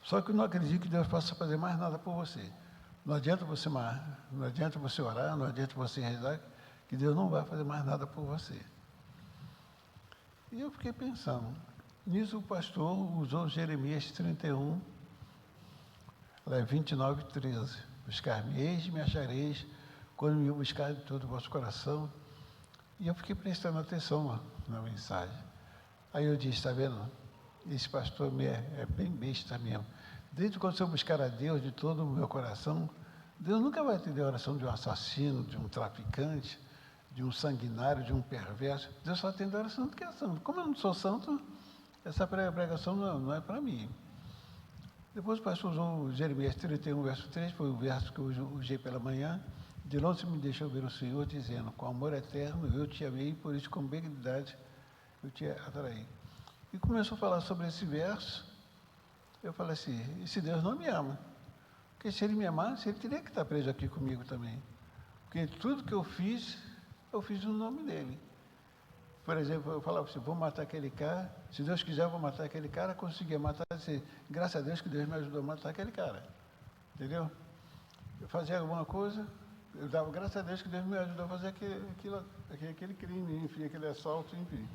Speaker 2: Só que eu não acredito que Deus possa fazer mais nada por você. Não adianta você orar, não adianta você rezar, que Deus não vai fazer mais nada por você. E eu fiquei pensando, nisso o pastor usou Jeremias 31, 29 e 13. Buscar-me-eis e me achareis, quando me buscar de todo o vosso coração. E eu fiquei prestando atenção na mensagem. Aí eu disse, está vendo? Esse pastor é bem besta mesmo. Desde quando eu buscar a Deus de todo o meu coração, Deus nunca vai atender a oração de um assassino, de um traficante, de um sanguinário, de um perverso. Deus só atende a oração do que é santo. Como eu não sou santo, essa pregação não é para mim. Depois o pastor usou Jeremias 31, verso 3, foi o verso que eu usei pela manhã. De longe me deixou ver o Senhor, dizendo, com amor eterno eu te amei, por isso com benignidade eu te atraí. E começou a falar sobre esse verso. Eu falei assim, esse Deus não me ama. Porque se ele me amasse, ele teria que estar preso aqui comigo também. Porque tudo que eu fiz no nome dele. Por exemplo, eu falava assim, vou matar aquele cara, se Deus quiser eu vou matar aquele cara, conseguia matar, assim, graças a Deus que Deus me ajudou a matar aquele cara. Entendeu? Eu fazia alguma coisa, eu dava graças a Deus que Deus me ajudou a fazer aquele crime, enfim, aquele assalto, enfim.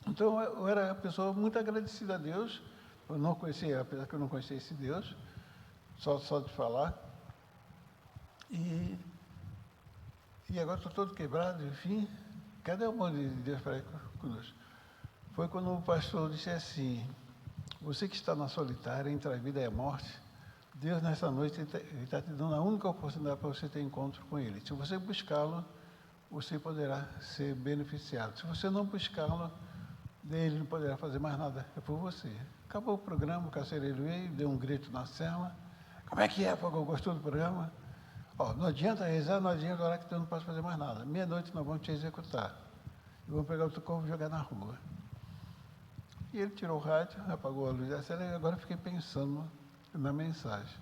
Speaker 2: Então, eu era uma pessoa muito agradecida a Deus, eu não conhecia, apesar que eu não conhecia esse Deus, só de falar. E agora estou todo quebrado, enfim. Cadê o amor de Deus para conosco? Foi quando o pastor disse assim, você que está na solitária, entre a vida e a morte, Deus nessa noite está te dando a única oportunidade para você ter encontro com Ele. Se você buscá-lo, você poderá ser beneficiado. Se você não buscá-lo, ele não poderá fazer mais nada, é por você. Acabou o programa, o carcereiro veio, deu um grito na cela. Como é que é, Fogão? Gostou do programa? Não adianta rezar, não adianta orar, que eu não posso fazer mais nada. Meia-noite nós vamos te executar. E vamos pegar o teu corpo e jogar na rua. E ele tirou o rádio, apagou a luz da cela, e agora eu fiquei pensando na mensagem.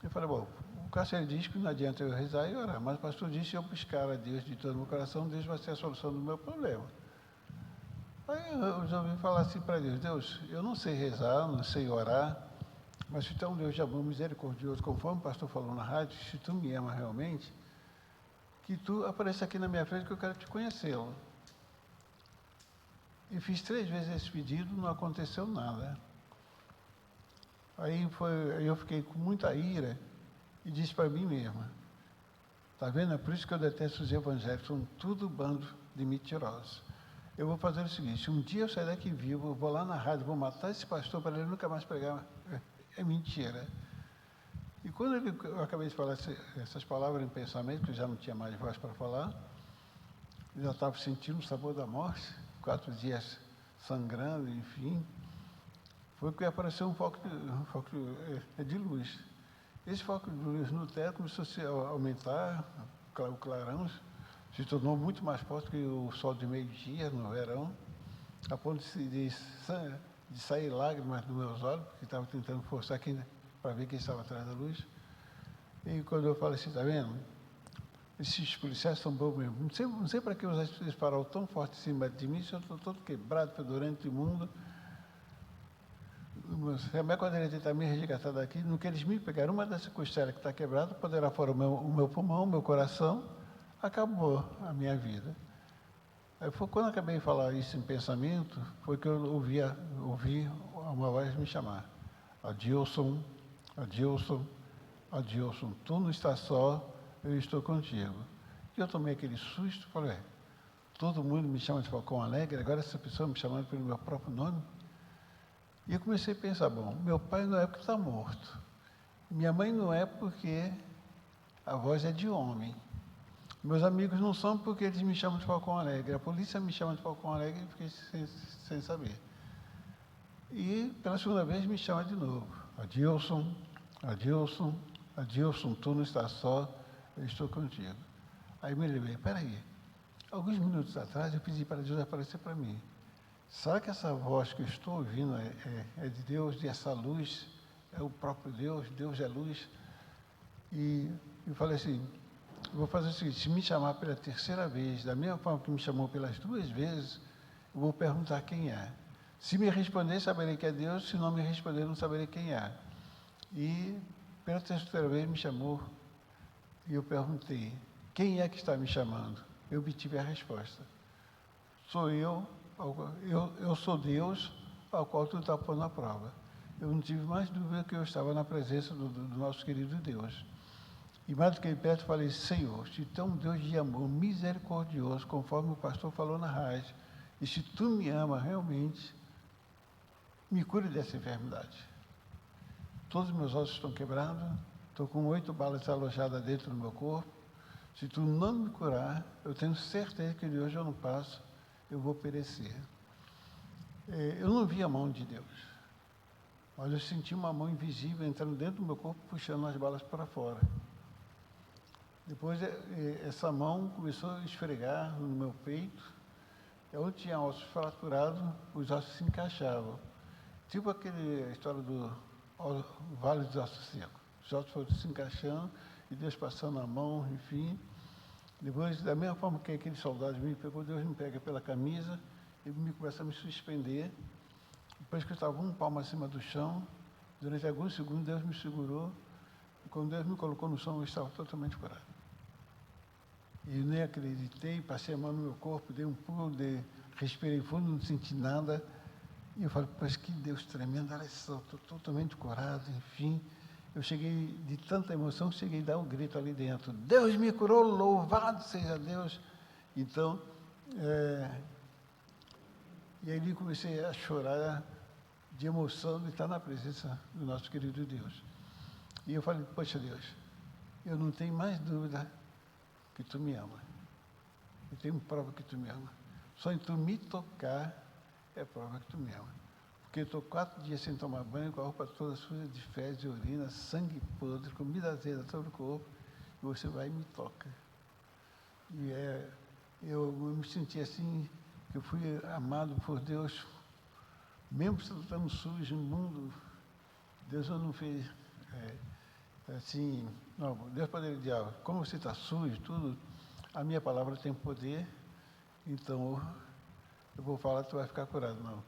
Speaker 2: Eu falei, bom, o carcereiro diz que não adianta eu rezar e orar, mas o pastor disse que eu buscar a Deus de todo o meu coração, Deus vai ser a solução do meu problema. Aí eu resolvi falar assim para Deus, Deus, eu não sei rezar, não sei orar, mas se tu é um Deus de amor misericordioso, conforme o pastor falou na rádio, se tu me ama realmente, que tu apareça aqui na minha frente que eu quero te conhecê-lo. E fiz 3 vezes esse pedido, não aconteceu nada. Aí eu fiquei com muita ira e disse para mim mesma, está vendo? É por isso que eu detesto os evangélicos, são tudo bando de mentirosos. Eu vou fazer o seguinte, se um dia eu sair daqui vivo, eu vou lá na rádio, vou matar esse pastor para ele nunca mais pregar. É mentira. E quando eu acabei de falar essas palavras em pensamento, que eu já não tinha mais voz para falar, eu já estava sentindo o sabor da morte, 4 dias sangrando, enfim, foi que apareceu um foco de luz. Esse foco de luz no teto começou a aumentar, o clarão, se tornou muito mais forte que o sol de meio-dia no verão, a ponto de sair lágrimas dos meus olhos, porque estava tentando forçar para ver quem estava atrás da luz. E quando eu falei assim, está vendo? Esses policiais são bons mesmo. Não sei para que eles pararam tão forte em cima de mim, se eu estou todo quebrado, fedorento, imundo. Mas quando ele tentar me resgatar daqui, no que eles me pegaram, uma dessas costelas que está quebrada, poderá fora o meu pulmão, o meu coração, acabou a minha vida. Aí foi quando eu acabei de falar isso em pensamento, foi que eu ouvi uma voz me chamar. Adilson, Adilson, Adilson, tu não estás só, eu estou contigo. E eu tomei aquele susto, falei, todo mundo me chama de Falcão Alegre, agora essa pessoa me chamando pelo meu próprio nome. E eu comecei a pensar, bom, meu pai não é porque está morto. Minha mãe não é porque a voz é de homem. Meus amigos não são porque eles me chamam de Falcão Alegre. A polícia me chama de Falcão Alegre e fiquei sem saber. E pela segunda vez me chama de novo. Adilson, Adilson, Adilson, tu não estás só, eu estou contigo. Aí me lembrei, peraí, alguns minutos atrás eu pedi para Deus aparecer para mim. Será que essa voz que eu estou ouvindo é de Deus, e essa luz é o próprio Deus, Deus é luz? E eu falei assim, eu vou fazer o seguinte, se me chamar pela terceira vez, da mesma forma que me chamou pelas duas vezes, eu vou perguntar quem é. Se me responder, saberei que é Deus, se não me responder, não saberei quem é. E pela terceira vez me chamou, e eu perguntei, quem é que está me chamando? Eu obtive a resposta. Sou eu sou Deus ao qual tu está pondo à prova. Eu não tive mais dúvida que eu estava na presença do nosso querido Deus. E mais do que perto, falei, Senhor, se tu é um Deus de amor misericordioso, conforme o pastor falou na rádio, e se tu me ama realmente, me cure dessa enfermidade. Todos os meus ossos estão quebrados, estou com 8 balas alojadas dentro do meu corpo. Se tu não me curar, eu tenho certeza que de hoje eu não passo, eu vou perecer. Eu não vi a mão de Deus, mas eu senti uma mão invisível entrando dentro do meu corpo, puxando as balas para fora. Depois, essa mão começou a esfregar no meu peito. Eu tinha ossos fraturados, os ossos se encaixavam. Tipo aquela história do Vale dos Ossos Secos. Os ossos foram se encaixando e Deus passando a mão, enfim. Depois, da mesma forma que aquele soldado me pegou, Deus me pega pela camisa e me começa a me suspender. Depois que eu estava um palmo acima do chão, durante alguns segundos Deus me segurou. E quando Deus me colocou no chão, eu estava totalmente curado. E eu nem acreditei, passei a mão no meu corpo, dei um pulo, respirei fundo, não senti nada. E eu falei, mas que Deus tremendo, olha só, estou totalmente curado, enfim. Eu cheguei, de tanta emoção, cheguei a dar um grito ali dentro. Deus me curou, louvado seja Deus. Então, e aí comecei a chorar de emoção de estar na presença do nosso querido Deus. E eu falei, poxa Deus, eu não tenho mais dúvida que tu me ama. Eu tenho prova que tu me ama. Só em tu me tocar é prova que tu me ama. Porque eu estou 4 dias sem tomar banho, com a roupa toda suja de fezes, de urina, sangue podre, comida azeda sobre o corpo, e você vai e me toca. E eu me senti assim, que eu fui amado por Deus, mesmo estando sujo, imundo. Deus não fez assim, não, Deus poderia dizer, como você está sujo, tudo, a minha palavra tem poder, então eu vou falar, tu vai ficar curado. Não.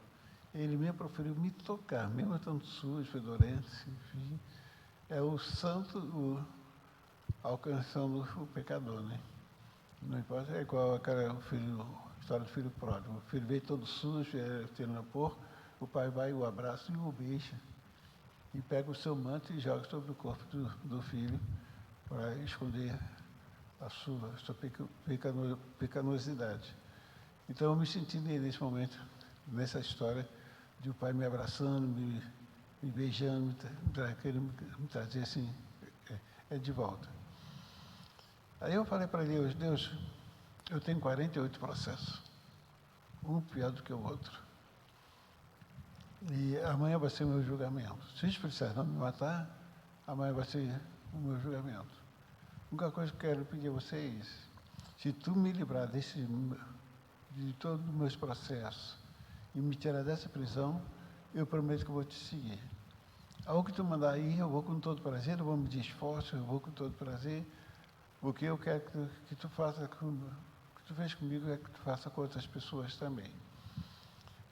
Speaker 2: Ele mesmo preferiu me tocar, mesmo estando sujo, fedorento, enfim. É o santo alcançando o pecador, né? Não importa, é igual aquela a história do filho pródigo. O filho veio todo sujo, tirando porco, o pai vai, o abraça e o beija. E pega o seu manto e joga sobre o corpo do filho para esconder a sua pecaminosidade. Então eu me senti nesse momento, nessa história, de o pai me abraçando, me beijando, me trazer assim, de volta. Aí eu falei para Deus, Deus, eu tenho 48 processos, um pior do que o outro. E amanhã vai ser o meu julgamento. Se os policiais não me matar, amanhã vai ser o meu julgamento. A única coisa que eu quero pedir a vocês, se tu me livrar de todos os meus processos e me tirar dessa prisão, eu prometo que eu vou te seguir. Ao que tu mandar ir, eu vou com todo prazer, eu vou medir esforço, eu vou com todo prazer, porque eu quero que tu faça, o que tu fez comigo é que tu faça com outras pessoas também.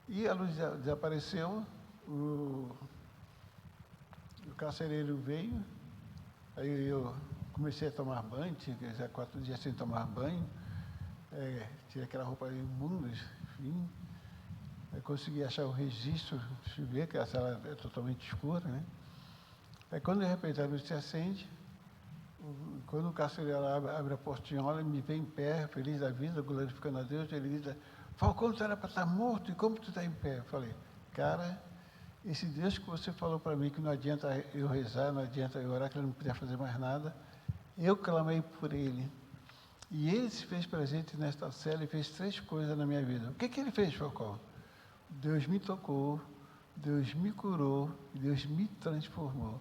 Speaker 2: E a luz desapareceu, o carcereiro veio, aí eu comecei a tomar banho, tinha 4 dias sem tomar banho, tinha aquela roupa imunda, enfim. Eu consegui achar o registro, deixa eu ver, que a sala é totalmente escura, né? Aí quando de repente a luz se acende, quando o carcereiro abre a portinhola, ele me vê em pé, feliz da vida, glorificando a Deus, ele diz: Falcão, tu era para estar morto, e como tu está em pé? Eu falei: cara, esse Deus que você falou para mim que não adianta eu rezar, não adianta eu orar, que ele não podia fazer mais nada, eu clamei por ele. E ele se fez presente nesta cela e fez 3 coisas na minha vida. O que ele fez, Falcão? Deus me tocou, Deus me curou, Deus me transformou.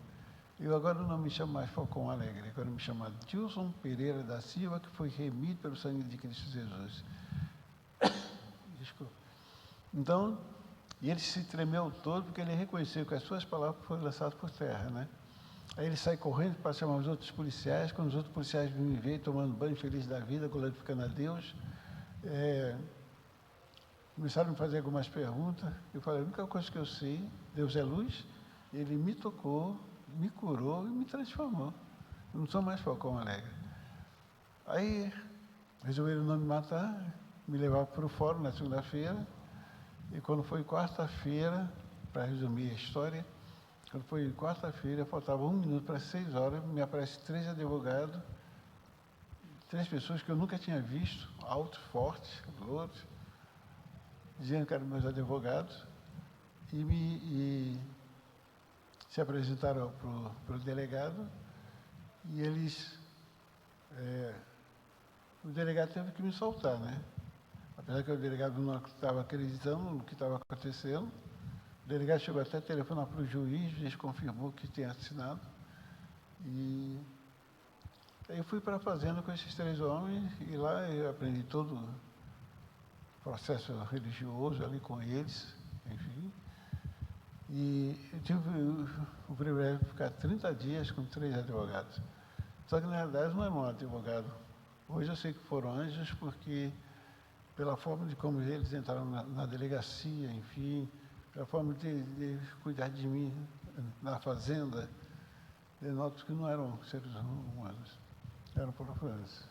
Speaker 2: Eu agora não me chamo mais Falcão Alegre, agora me chamo Dilson Pereira da Silva, que foi remido pelo sangue de Cristo Jesus. Desculpa. Então, ele se tremeu todo porque ele reconheceu que as suas palavras foram lançadas por terra, né? Aí ele sai correndo para chamar os outros policiais. Quando os outros policiais me veem tomando banho, feliz da vida, glorificando a Deus, começaram a me fazer algumas perguntas. Eu falei: a única coisa que eu sei, Deus é luz, ele me tocou, me curou e me transformou. Eu não sou mais Falcão Alegre. Aí resolveram não me matar, me levar para o fórum na segunda-feira. E quando foi quarta-feira, para resumir a história, quando foi quarta-feira, faltava 1 minuto para 6 horas, me aparecem 3 advogados, 3 pessoas que eu nunca tinha visto, altos, fortes, louros, dizendo que eram meus advogados, e se apresentaram para o delegado, e eles... o delegado teve que me soltar, né? Apesar que o delegado não estava acreditando no que estava acontecendo, o delegado chegou até a telefonar para o juiz confirmou que tinha assinado. E aí eu fui para a fazenda com esses 3 homens, e lá eu aprendi todo o processo religioso ali com eles, enfim. E eu tive o privilégio de ficar 30 dias com 3 advogados. Só que, na realidade, não é um advogado. Hoje eu sei que foram anjos, porque pela forma de como eles entraram na delegacia, enfim, pela forma de cuidar de mim na fazenda, denoto que não eram seres humanos, eram profanos.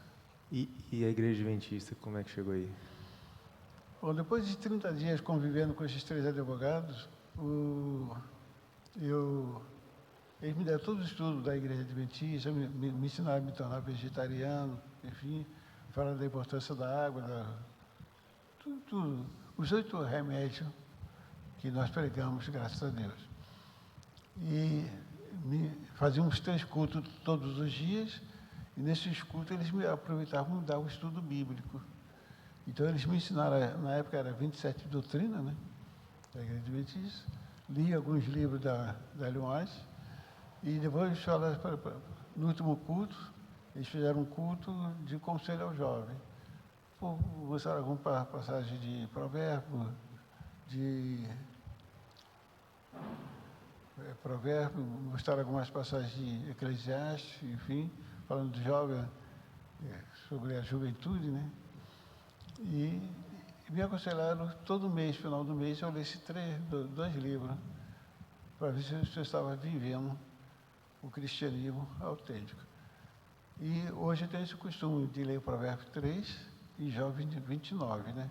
Speaker 1: E a Igreja Adventista, como é que chegou aí?
Speaker 2: Bom, depois de 30 dias convivendo com esses 3 advogados, eles me deram todo o estudo da Igreja Adventista, me ensinaram a me tornar vegetariano, enfim, falaram da importância da água, tudo. Os 8 remédios que nós pregamos, graças a Deus. E fazíamos 3 cultos todos os dias, e nesses cultos eles me aproveitavam para dar o estudo bíblico. Então eles me ensinaram, na época era 27 doutrina, né, da Igreja Adventista, li alguns livros da Ellen White, e depois no último culto, eles fizeram um culto de conselho ao jovem. Mostraram alguma passagem de provérbio, mostraram algumas passagens de Eclesiastes, enfim, falando do jovem, sobre a juventude, né? E me aconselharam todo mês, final do mês, eu lesse 2 livros, para ver se eu estava vivendo o cristianismo autêntico. E hoje eu tenho esse costume de ler o Provérbio 3 e Jó 29, né?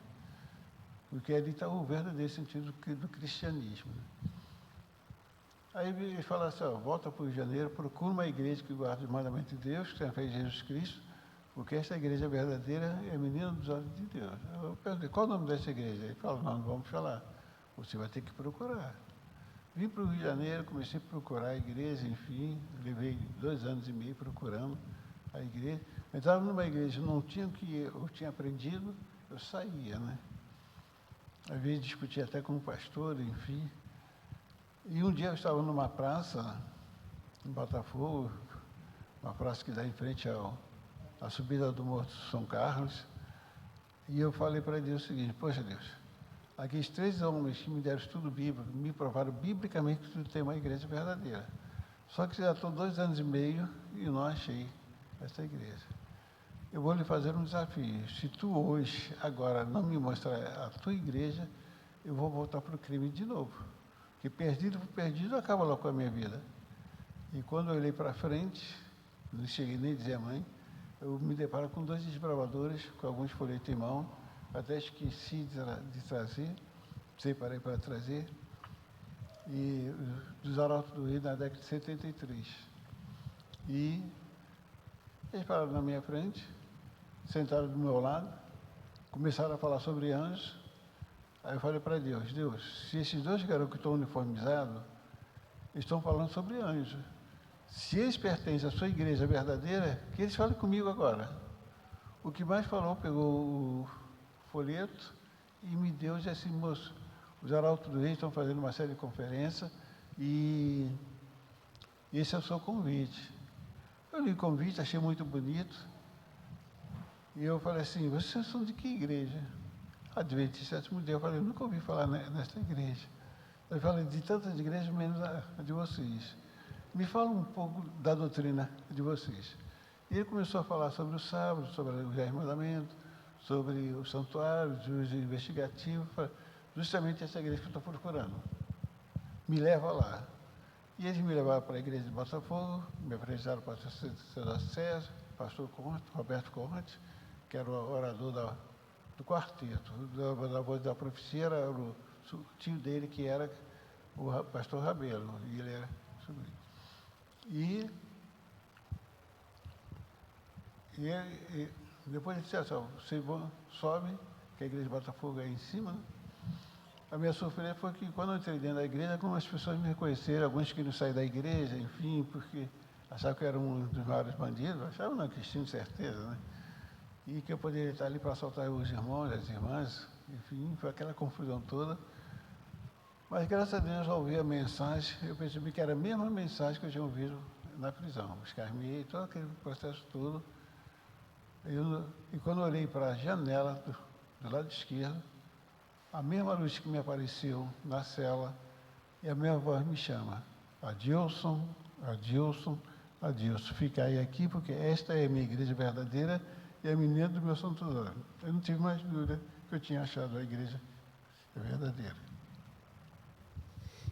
Speaker 2: Porque ali está o verdadeiro sentido do cristianismo. Aí ele fala assim: volta para o Rio de Janeiro, procura uma igreja que guarda os mandamentos de Deus, que tem a fé em Jesus Cristo, porque essa igreja verdadeira é a menina dos olhos de Deus. Eu perguntei: qual o nome dessa igreja? Ele falou: não vamos falar, você vai ter que procurar. Vim para o Rio de Janeiro, comecei a procurar a igreja, enfim, levei 2 anos e meio procurando a igreja. Eu entrava numa igreja, não tinha o que eu tinha aprendido, eu saía, né? Às vezes discutia até com o pastor, enfim. E um dia eu estava numa praça, em Botafogo, uma praça que dá em frente à a subida do Morro São Carlos, e eu falei para Deus o seguinte: poxa, Deus, aqueles 3 homens que me deram estudo bíblico, me provaram biblicamente que tu tem uma igreja verdadeira. Só que já estou 2 anos e meio e não achei essa igreja. Eu vou lhe fazer um desafio. Se tu hoje, agora, não me mostrar a tua igreja, eu vou voltar para o crime de novo. Porque perdido por perdido acaba logo com a minha vida. E quando eu olhei para frente, não cheguei nem a dizer a mãe, eu me deparo com 2 desbravadores, com alguns folhetos em mão, até esqueci de trazer, separei para trazer, e dos Arautos do Rio na década de 73. E eles pararam na minha frente, sentaram do meu lado, começaram a falar sobre anjos. Aí eu falei para Deus: Deus, se esses 2 garotos que estão uniformizados estão falando sobre anjos, se eles pertencem à sua igreja verdadeira, que eles falem comigo agora. O que mais falou, pegou o folheto e me deu, disse assim: moço, os Arautos do Rei estão fazendo uma série de conferências e esse é o seu convite. Eu li o convite, achei muito bonito. E eu falei assim: vocês são de que igreja? Adventista Sétimo Dia. Eu falei: nunca ouvi falar nesta igreja. Eu falei: de tantas igrejas, menos a de vocês. Me fala um pouco da doutrina de vocês. E ele começou a falar sobre o sábado, sobre os 10 mandamentos, sobre o santuário, os usos investigativos. Justamente essa igreja que eu estou procurando. Me leva lá. E eles me levaram para a igreja de Botafogo, me apresentaram para o pastor César, pastor Roberto Conte, que era o orador do quarteto. Da voz da profecia era o tio dele, que era o pastor Rabelo, e ele era sobrinho. E depois ele disse assim: você sobe, que a igreja de Botafogo é em cima, né? A minha surpresa foi que, quando eu entrei dentro da igreja, algumas pessoas me reconheceram, alguns queriam sair da igreja, enfim, porque achavam que eu era um dos maiores bandidos, achavam não, que tinham certeza, né? E que eu poderia estar ali para assaltar os irmãos, as irmãs, enfim, foi aquela confusão toda. Mas, graças a Deus, ao ouvir a mensagem, eu percebi que era a mesma mensagem que eu tinha ouvido na prisão. Escarmiei, todo aquele processo todo. E quando eu olhei para a janela do lado esquerdo, a mesma luz que me apareceu na cela, e a mesma voz me chama: Adilson, Adilson, Adilson, fica aí aqui, porque esta é a minha igreja verdadeira e a menina do meu santuário. Eu não tive mais dúvida que eu tinha achado a igreja verdadeira.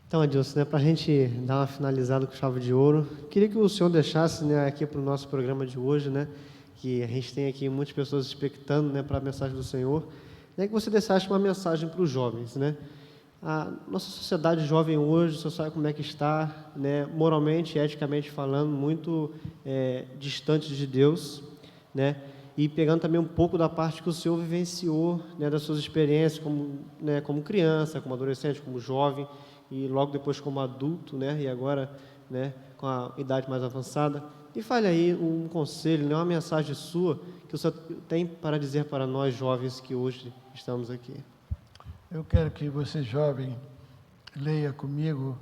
Speaker 3: Então, Adilson, né, para a gente dar uma finalizada com chave de ouro, queria que o senhor deixasse, né, aqui para o nosso programa de hoje, né, que a gente tem aqui muitas pessoas expectando, né, para a mensagem do Senhor, né, que você deixasse uma mensagem para os jovens, né? A nossa sociedade jovem hoje, você sabe como é que está, né, moralmente e eticamente falando, muito distante de Deus, né? E pegando também um pouco da parte que o senhor vivenciou, né, das suas experiências como criança, como adolescente, como jovem, e logo depois como adulto, né, e agora, né, com a idade mais avançada. E fale aí um conselho, né, uma mensagem sua que o senhor tem para dizer para nós jovens que hoje estamos aqui.
Speaker 2: Eu quero que você, jovem, leia comigo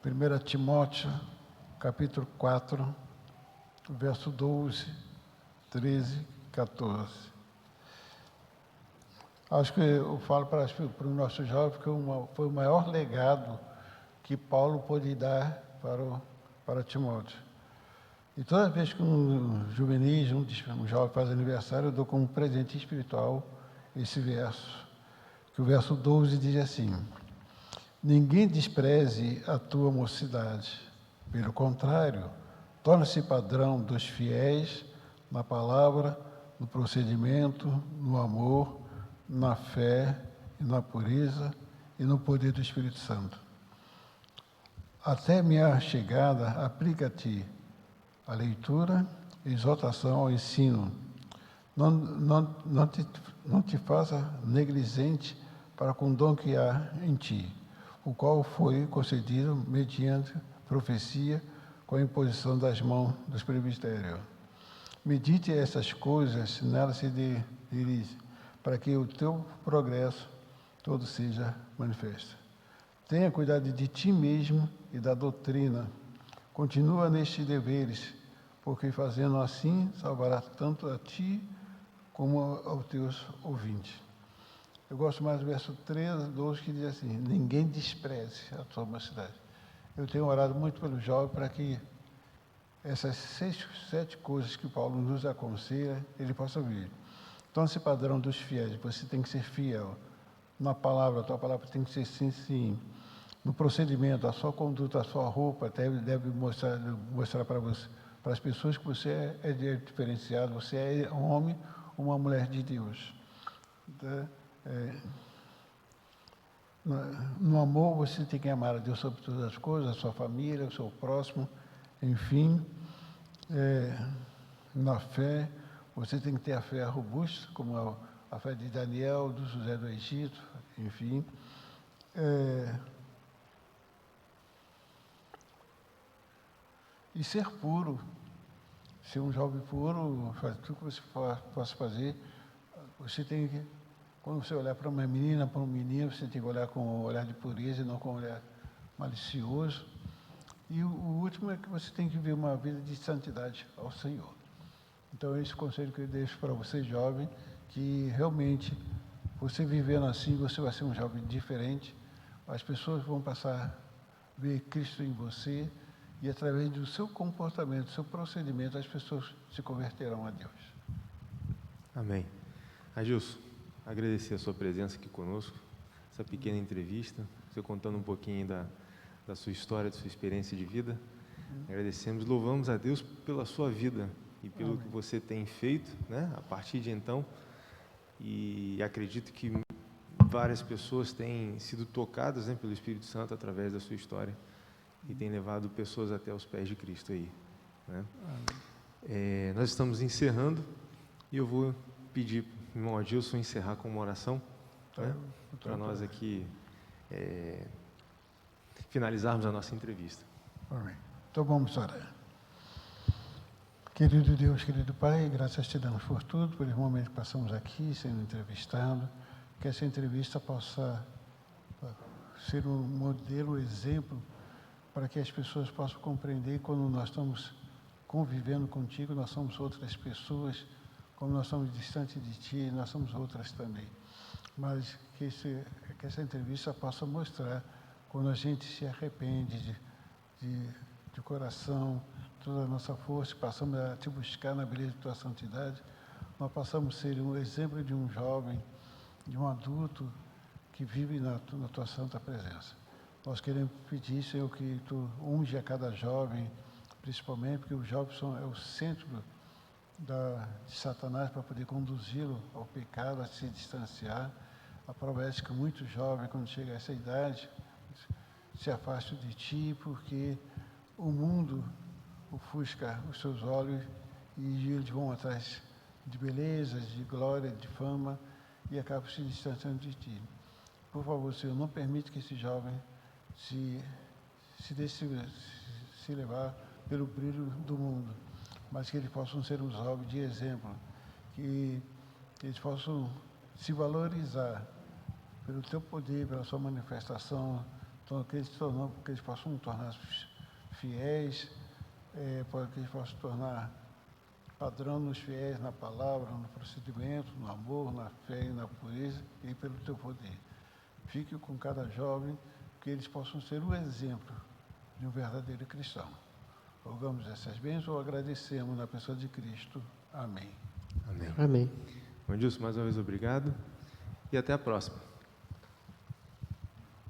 Speaker 2: 1 Timóteo, capítulo 4, verso 12, 13, 14. Acho que eu falo para o nosso jovem que foi o maior legado que Paulo pôde dar para Timóteo. E toda vez que um juvenis, um jovem faz aniversário, eu dou como presente espiritual esse verso, que o verso 12 diz assim: ninguém despreze a tua mocidade, pelo contrário, torna-se padrão dos fiéis na palavra, no procedimento, no amor, na fé e na pureza e no poder do Espírito Santo. Até minha chegada, aplica-te a leitura, exortação ao ensino. Não te faça negligente para com o dom que há em ti, o qual foi concedido mediante profecia com a imposição das mãos dos presbíteros. Medite essas coisas, nelas se dirige, para que o teu progresso todo seja manifesto. Tenha cuidado de ti mesmo e da doutrina. Continua nestes deveres, porque fazendo assim salvará tanto a ti como aos teus ouvintes. Eu gosto mais do verso 13, 12, que diz assim: ninguém despreze a tua mocidade. Eu tenho orado muito pelo jovem para que essas 6, 7 coisas que Paulo nos aconselha, ele possa vir. Então, esse padrão dos fiéis, você tem que ser fiel. Na palavra, a tua palavra tem que ser sim, sim. No procedimento, a sua conduta, a sua roupa deve mostrar para você, para as pessoas que você é diferenciado, você é um homem ou uma mulher de Deus. No amor, você tem que amar a Deus sobre todas as coisas, a sua família, o seu próximo, enfim. Na fé, você tem que ter a fé robusta, como a fé de Daniel, do José do Egito, enfim. E ser puro, ser um jovem puro, fazer tudo que você possa fazer. Você tem que, quando você olhar para uma menina, para um menino, você tem que olhar com um olhar de pureza e não com um olhar malicioso. E o último é que você tem que viver uma vida de santidade ao Senhor. Então, esse conselho que eu deixo para você, jovem, que realmente, você vivendo assim, você vai ser um jovem diferente, as pessoas vão passar a ver Cristo em você, e através do seu comportamento, do seu procedimento, as pessoas se converterão a Deus.
Speaker 1: Amém. Adilson, agradecer a sua presença aqui conosco, essa pequena entrevista, você contando um pouquinho da sua história, da sua experiência de vida. Agradecemos, louvamos a Deus pela sua vida e pelo
Speaker 2: Amém.
Speaker 1: que você tem feito, né, a partir de então, e acredito que várias pessoas têm sido tocadas, né, pelo Espírito Santo através da sua história e têm levado pessoas até os pés de Cristo aí, né? Nós estamos encerrando e eu vou pedir para o irmão Adilson encerrar com uma oração, né, para nós aqui finalizarmos a nossa entrevista.
Speaker 2: Amém. Então vamos orar. Querido Deus, querido Pai, graças te damos por tudo, por esse momento que passamos aqui sendo entrevistado, que essa entrevista possa ser um modelo, um exemplo, para que as pessoas possam compreender quando nós estamos convivendo contigo, nós somos outras pessoas, como nós somos distantes de ti, nós somos outras também. Mas que essa entrevista possa mostrar quando a gente se arrepende de coração, toda a nossa força, passamos a te buscar na beleza de tua santidade, nós passamos a ser um exemplo de um jovem, de um adulto que vive na tua santa presença. Nós queremos pedir, Senhor, que tu unge a cada jovem, principalmente porque os jovens é o centro de Satanás para poder conduzi-lo ao pecado, a se distanciar. A prova é que muitos jovens, quando chega a essa idade, se afastam de ti, porque o mundo ofusca os seus olhos e eles vão atrás de belezas, de glória, de fama e acabam se distanciando de ti. Por favor, Senhor, não permite que esse jovem se deixe se levar pelo brilho do mundo, mas que eles possam ser um jovem de exemplo, que eles possam se valorizar pelo teu poder, pela sua manifestação, então, que eles possam tornar-se fiéis, para que eles possam tornar padrão nos fiéis na palavra, no procedimento, no amor, na fé e na pureza, e pelo teu poder. Fique com cada jovem, que eles possam ser o exemplo de um verdadeiro cristão. Rogamos essas bênçãos ou agradecemos na pessoa de Cristo. Amém.
Speaker 1: Amém.
Speaker 3: Amém.
Speaker 1: Adilson, mais uma vez obrigado e até a próxima.